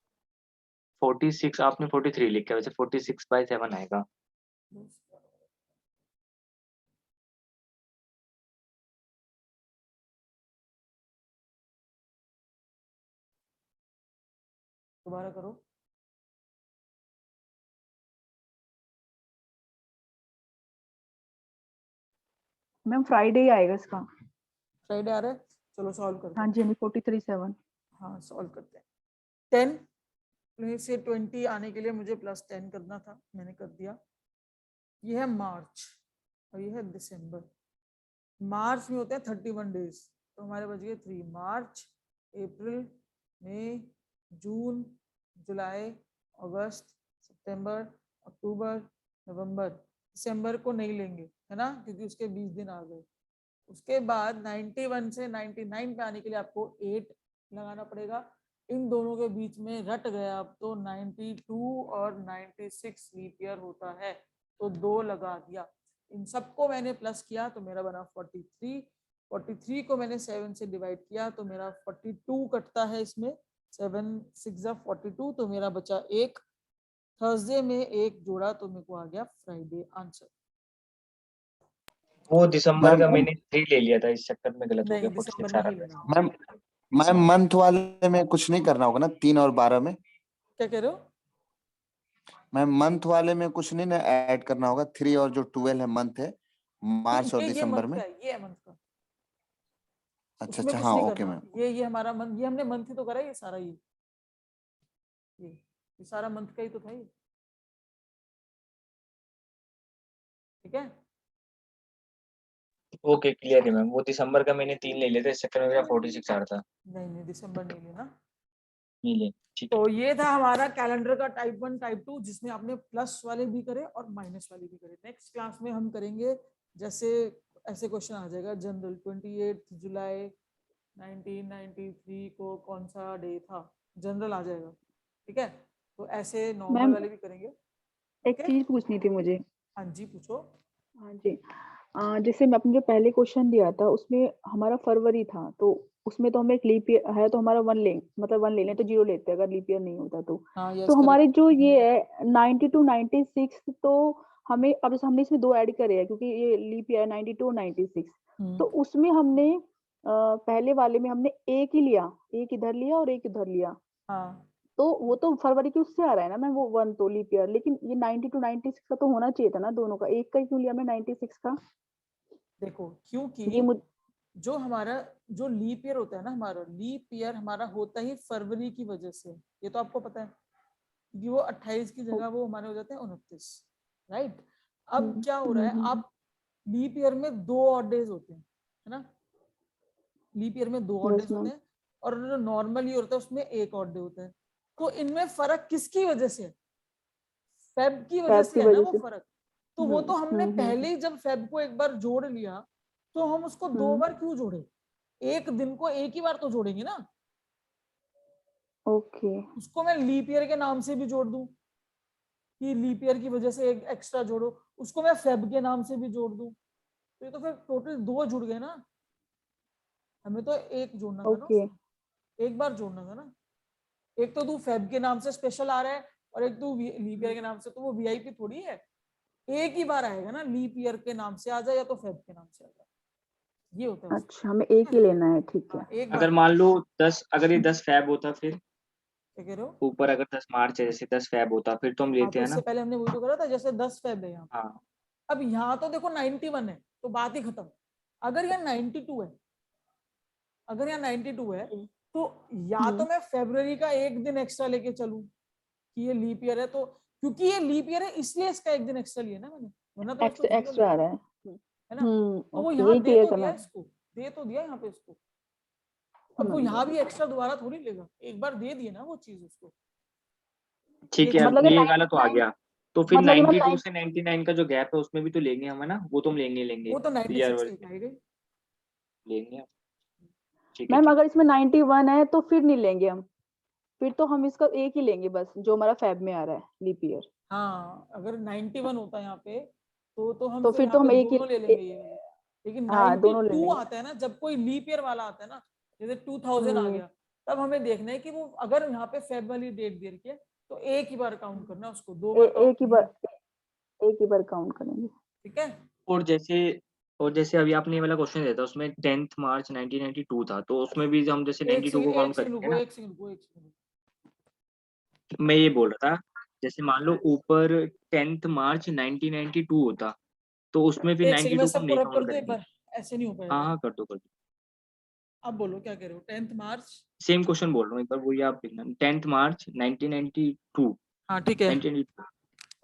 46, आपने 43 लिखा है, वैसे 46/7 आएगा। दोबारा करो। मैम फ्राइडे ही आएगा इसका। फ्राइडे आ रहा है, चलो सॉल्व करते हाँ हैं। जी, हाँ जी, 43.7। हाँ सॉल्व करते हैं। 10 में से 20 आने के लिए मुझे +10 करना था, मैंने कर दिया। ये है मार्च और ये है दिसंबर। मार्च में होते हैं 31 डेज, तो हमारे बच गए 3। मार्च, अप्रैल, मई, जून, जुलाई, अगस्त, सितंबर, अक्टूबर, नवंबर। दिसंबर को नहीं लेंगे है ना, क्योंकि उसके 20 दिन आ गए। उसके बाद 91 से 99 पे आने के लिए आपको 8 लगाना पड़ेगा। इन दोनों के बीच में रट गया अब तो 92 और 96 लीप ईयर होता है, तो 2 लगा दिया। इन सबको मैंने प्लस किया तो मेरा बना 43। 43 को मैंने 7 से डिवाइड किया तो मेरा 42 कटता है इसमें। 7 6 42, तो मेरा बचा 1। थर्सडे में 1 जोड़ा तो मेरे को आ गया फ्राइडे आंसर। वो दिसंबर का मैम मैंने 3 ले लिया था, इस चक्कर में गलत हो नहीं, गया। दिसंबर 46 आ नहीं रहा लेना। था। मैम मैम मंथ वाले में कुछ नहीं करना होगा ना, 3 और 12 में? क्या कह रहे हो? मैम मंथ वाले में कुछ नहीं ना ऐड करना होगा, 3 और जो 12 है मंथ है, मार्च और ये दिसंबर मंथ में? का है, ये है मंथ का। अच्छा उसमें अच्छा, कुछ हाँ नहीं ओके करना। मैम। ये हमारा मंथ, ये हमने मंथ ही तो करा है, ये सारा ये सारा मंथ का ही तो था ये। ठीक है। ओके क्लियर है मैम। वो दिसंबर का मैंने 3 ले लिया था, इस चक्कर में मेरा 46 आ रहा था। नहीं नहीं, दिसंबर नहीं लेना। नहीं ले, ठीक है। तो ये था हमारा कैलेंडर का टाइप 1 टाइप 2, जिसमें आपने प्लस वाले भी करे और माइनस वाले भी करे। नेक्स्ट क्लास में हम करेंगे, जैसे ऐसे क्वेश्चन आ जाएगा जनरल, 28 जुलाई 1993 को कौन सा डे था, जनरल आ जाएगा। ठीक है, तो ऐसे नॉर्मल मैम वाले भी करेंगे। एक ओके, चीज पूछनी थी मुझे। हाँ जी पूछो। हाँ जी, जैसे मैं अपने जो पहले क्वेश्चन दिया था उसमें हमारा फरवरी था, तो उसमें तो हमें एक लीप ईयर है, तो हमारा 1 ले, मतलब 1 ले लें तो 0 लेते हैं अगर लीप ईयर नहीं होता तो। हाँ तो यस हमारे करेक्ट। जो ये है 92 96, तो हमें अब जैसे हमने इसमें 2 ऐड करे हैं क्योंकि ये लीप ईयर 92 और 96, तो उसमें हमने पहले वाले में हमने एक ही लिया, एक इधर लिया और एक इधर लिया, हाँ तो वो तो फरवरी के उससे आ रहा है ना मैम, वो 1 तो लीप ईयर, लेकिन ये 92 96 का तो होना चाहिए था ना दोनों का, एक का ही क्यों लिया मैं 96 का? देखो, क्योंकि ये मुझे जो हमारा जो लीप ईयर होता है ना, हमारा लीप ईयर हमारा होता ही फरवरी की वजह से, ये तो आपको पता है, क्योंकि वो 28 की जगह वो हमारे हो जाते हैं 29, राइट। अब क्या हो रहा है, आप लीप ईयर में 2 ऑड डेज होते हैं, है ना, लीप ईयर में 2 ऑड यस डेज होते मैम। हैं, और जो नॉर्मल ईयर होता है उसमें 1 ऑड डे होता है। तो इनमें फर्क किसकी वजह से है? फेब की वजह फैब से की है ना वजह वो से। फर्क। तो वो तो हमने पहले हम्म। ही जब फेब को एक बार जोड़ लिया, तो हम उसको 2 बार क्यों जोड़े? एक दिन को एक ही बार तो जोड़ेंगे ना। ओके। उसको मैं लीप ईयर के नाम से भी जोड़ दूं कि लीप ईयर की वजह से एक एक्स्ट्रा जोड़ो, उसको मैं फेब के नाम से भी जोड़ दूं, तो ये तो फिर टोटल 2 जुड़ गए ना। हमें तो एक जोड़ना था ना ओके। उसमें, एक बार जोड़ना था ना। एक तो तू फेब के नाम से स्पेशल आ रहा है और एक तू लीप ईयर के नाम से, तो वो वीआईपी थोड़ी है, एक ही बार आएगा ना, लीप ईयर के नाम से आ जाए या तो फेब के नाम से आ जाए, ये होता है उसमें। अच्छा, हमें एक ही लेना है, ठीक है। हाँ, एक अगर बार। मान लो 10, अगर ये 10 फैब होता, फिर क्या कह रहे हो? ऊपर अगर 10 मार्च है, जैसे 10 फैब होता, फिर तो हम हाँ, लेते तो हैं इससे ना। पहले हमने वही तो करा था, जैसे 10 फेब है यहाँ। हाँ अब यहाँ तो देखो 91 है, तो बात ही खत्म। अगर यहाँ 92 है, अगर यहाँ 92 है, तो या तो मैं फेब्रुवरी का एक दिन एक्स्ट्रा लेके चलूं कि ये लीप ईयर है, तो क्योंकि ये लीप ईयर है इसलिए इसका एक दिन एक्स्ट्रा लिया ना मैंने, वरना तो इसको एक्स्ट्रा 0 एक्स्ट्रा आ लेता, रहा है। है ना। तो वो ओके, यहाँ यही दे क्लियर तो दिया करना। इसको, दे तो दिया यहाँ पे इसको। अब वो समझ यहाँ गई। भी एक्स्ट्रा दोबारा थोड़ी लेगा, एक बार दे दिए ना वो चीज उसको। ठीक ये है, चीज अब मतलब कि ये वाला तो आ गया। तो फिर मतलब कि मैं 92 से 99 का जो गैप है उसमें भी तो लेंगे हम, है ना, वो तो हम लेंगे लेंगे वो तो ईयर 96 वाले एक आएगा ही। लेंगे हम। ठीक है मैम ठीक अगर इसमें 91 है तो फिर नहीं लेंगे हम, फिर तो हम इसका एक ही लेंगे बस, जो हमारा फैब में आ रहा है लीप ईयर। हाँ, अगर 91 होता है यहाँ पे, तो हम तो फिर फिर यहाँ तो पे हम एक ही दोनों ले लेंगे ये वाले। लेकिन हाँ, दोनों ले 92 लेंगे। आता है ना, जब कोई लीप ईयर वाला आता है ना, जैसे 2000 आ गया, तब हमें देखना है कि वो अगर यहाँ पे फेब वाली डेट दे रखी है, तो एक ही बार काउंट करना, उसको 2 बार काउंट एक ही नहीं बार, करना। एक ही बार काउंट करेंगे। ठीक है। और जैसे अभी आपने ये वाला क्वेश्चन दिया था, उसमें 10 मार्च 1992 था, तो उसमें भी हम जैसे 92 को एक काउंट सेकंड करेंगे रुको, ना। एक सेकंड रुको, एक सेकंड। मैं ये बोल रहा था, जैसे मान लो ऊपर 10th मार्च 1992 होता, तो उसमें फिर एक सेकंड मैं 92 को सब हम नहीं पूरा कर काउंट दूं एक करेंगे। बार, ऐसे नहीं हो हाँ पाएगा। हाँ कर दो। अब बोलो क्या कह रहे हो? 10th मार्च। सेम क्वेश्चन बोल रहा हूँ एक बार, वही आप लिखना। 10th मार्च 1992, हाँ ठीक है। 1992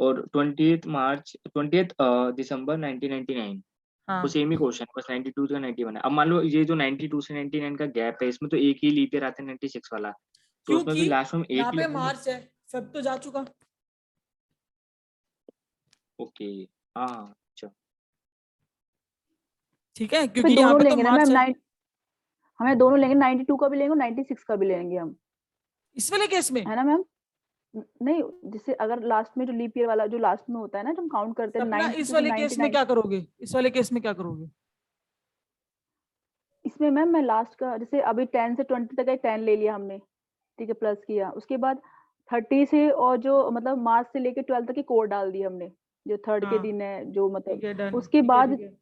और 20th दिसंबर 1999, हाँ वो सेम ही क्वेश्चन, बस 92 का 91 है। अब मान लो ये जो 92 से 99 का गैप है, इसमें तो एक ही लीप ईयर आता है 96 वाला, तो उसमें क्योंकि भी लास्ट में यहाँ एक ही पे लगेगा। मार्च है, फेब तो जा चुका। ओके, हाँ अच्छा। ठीक है, फिर क्योंकि यहाँ दोनों पे तो लेंगे ना मार्च मैम, है 9 हमें दोनों लेंगे, 92 का भी लेंगे और 96 का भी लेंगे हम, इस वाले केस में। है ना मैम? नहीं, जैसे अगर लास्ट में जो लीप ईयर वाला जो लास्ट में होता है ना, जो हम काउंट करते हैं सपना 92 इस to वाले केस में 99, क्या करोगे? इस वाले केस में क्या करोगे? इसमें मैम मैं लास्ट का जैसे अभी 10 से 20 तक है, 10 ले लिया हमने, ठीक है, प्लस किया, उसके बाद 30 से और जो मतलब मार्च से लेके 12 तक की कोड डाल दी हमने, जो थर्ड के हाँ दिन है जो ठीक मतलब, है, डन। उसके ठीक है बाद ठीक है।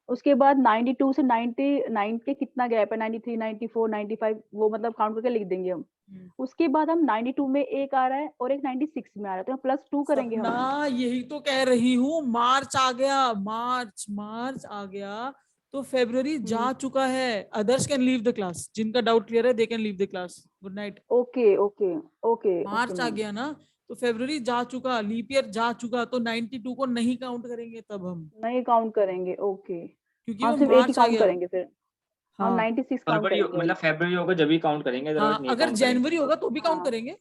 उसके बाद 92 से 99 के कितना गैप है, 93, 94, 95, वो मतलब काउंट करके लिख देंगे हम। हम्म। उसके बाद हम 92 में एक आ रहा है और एक 96 में आ रहा है, तो +2 करेंगे हम। सपना यही तो कह रही हूँ, मार्च आ गया, मार्च आ गया, तो फेब्रुवरी जा चुका है। Others can leave the class, जिनका डाउट क्लियर है they can leave the class. Good night. Okay okay okay okay March आ मैम। गया ना, तो फेब्रुवरी जा चुका, लीप ईयर जा चुका, तो 92 को नहीं काउंट करेंगे तब हम, नहीं काउंट करेंगे, ओके। क्योंकि हाँ, वो सिर्फ एक ही मार्च आ काउंट गया। करेंगे फिर, हम हाँ 96 काउंट फरवरी करेंगे हम। मतलब फरवरी होगा जब ही काउंट करेंगे, अदरवाइज हाँ, नहीं अगर काउंट करेंगे। जनवरी होगा तो भी काउंट हाँ करेंगे,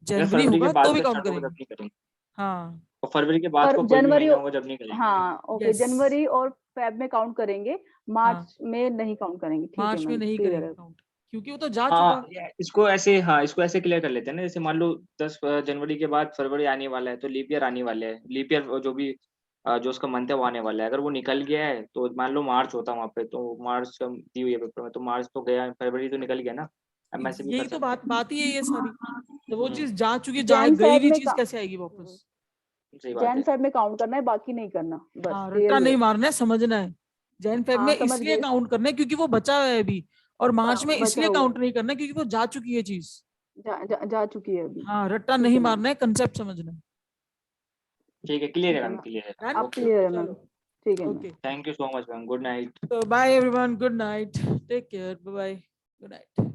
अगर जनवरी फरवरी के होगा तो बाद भी का काउंट स्टार्ट होगा तब करेंगे। नहीं करेंगे, हाँ और फरवरी के बाद पर का कोई भी जनवरी, महीना होगा जब नहीं करेंगे। हाँ ओके, यस। जनवरी और फेब में काउंट करेंगे, हाँ मार्च में नहीं काउंट करेंगे, ठीक है मार्च में मैम, नहीं क्लियर करेंगे है। काउंट, क्योंकि वो तो जा हाँ चुका। इसको ऐसे, हाँ इसको ऐसे क्लियर कर लेते हैं ना, जैसे मान लो 10 जनवरी के बाद फरवरी आने वाला है, तो लीप ईयर आने वाले है, लीप ईयर जो भी जो उसका मंथ है वो आने वाला है। अगर वो निकल गया है तो मान लो मार्च होता वहाँ पे, तो मार्च दी हुई है पेपर में, तो मार्च तो गया, फरवरी तो निकल गया ना, अब ऐसे भी कर यही तो सकते हैं। बात ही है ये सारी। तो वो चीज जा चुकी, जा जैन गई फेब हुई में चीज कैसे आएगी वापस? सही बात जैन है। फेब में काउंट करना है, बाकी नहीं करना, बस हाँ क्लियर रट्टा ही नहीं है। मारना है, समझना है। जैन फेब हाँ में समझ इसलिए गए, काउंट करना है क्योंकि वो बचा हुआ है अभी, और मार्च में बचा इसलिए हुआ काउंट नहीं करना है क्योंकि वो जा चुकी है चीज। जा चुकी है अभी, हाँ रट्टा ठीक नहीं है मैम, मारना है, कंसेप्ट समझना है। ठीक है, क्लियर है ठीक है मैम, मैम, क्लियर है। Done? आप ओके क्लियर ओके, है मैम, चलो ठीक है ma'am. Okay. Thank you so much ma'am, good night. So bye everyone, good night, take care, bye bye, good night.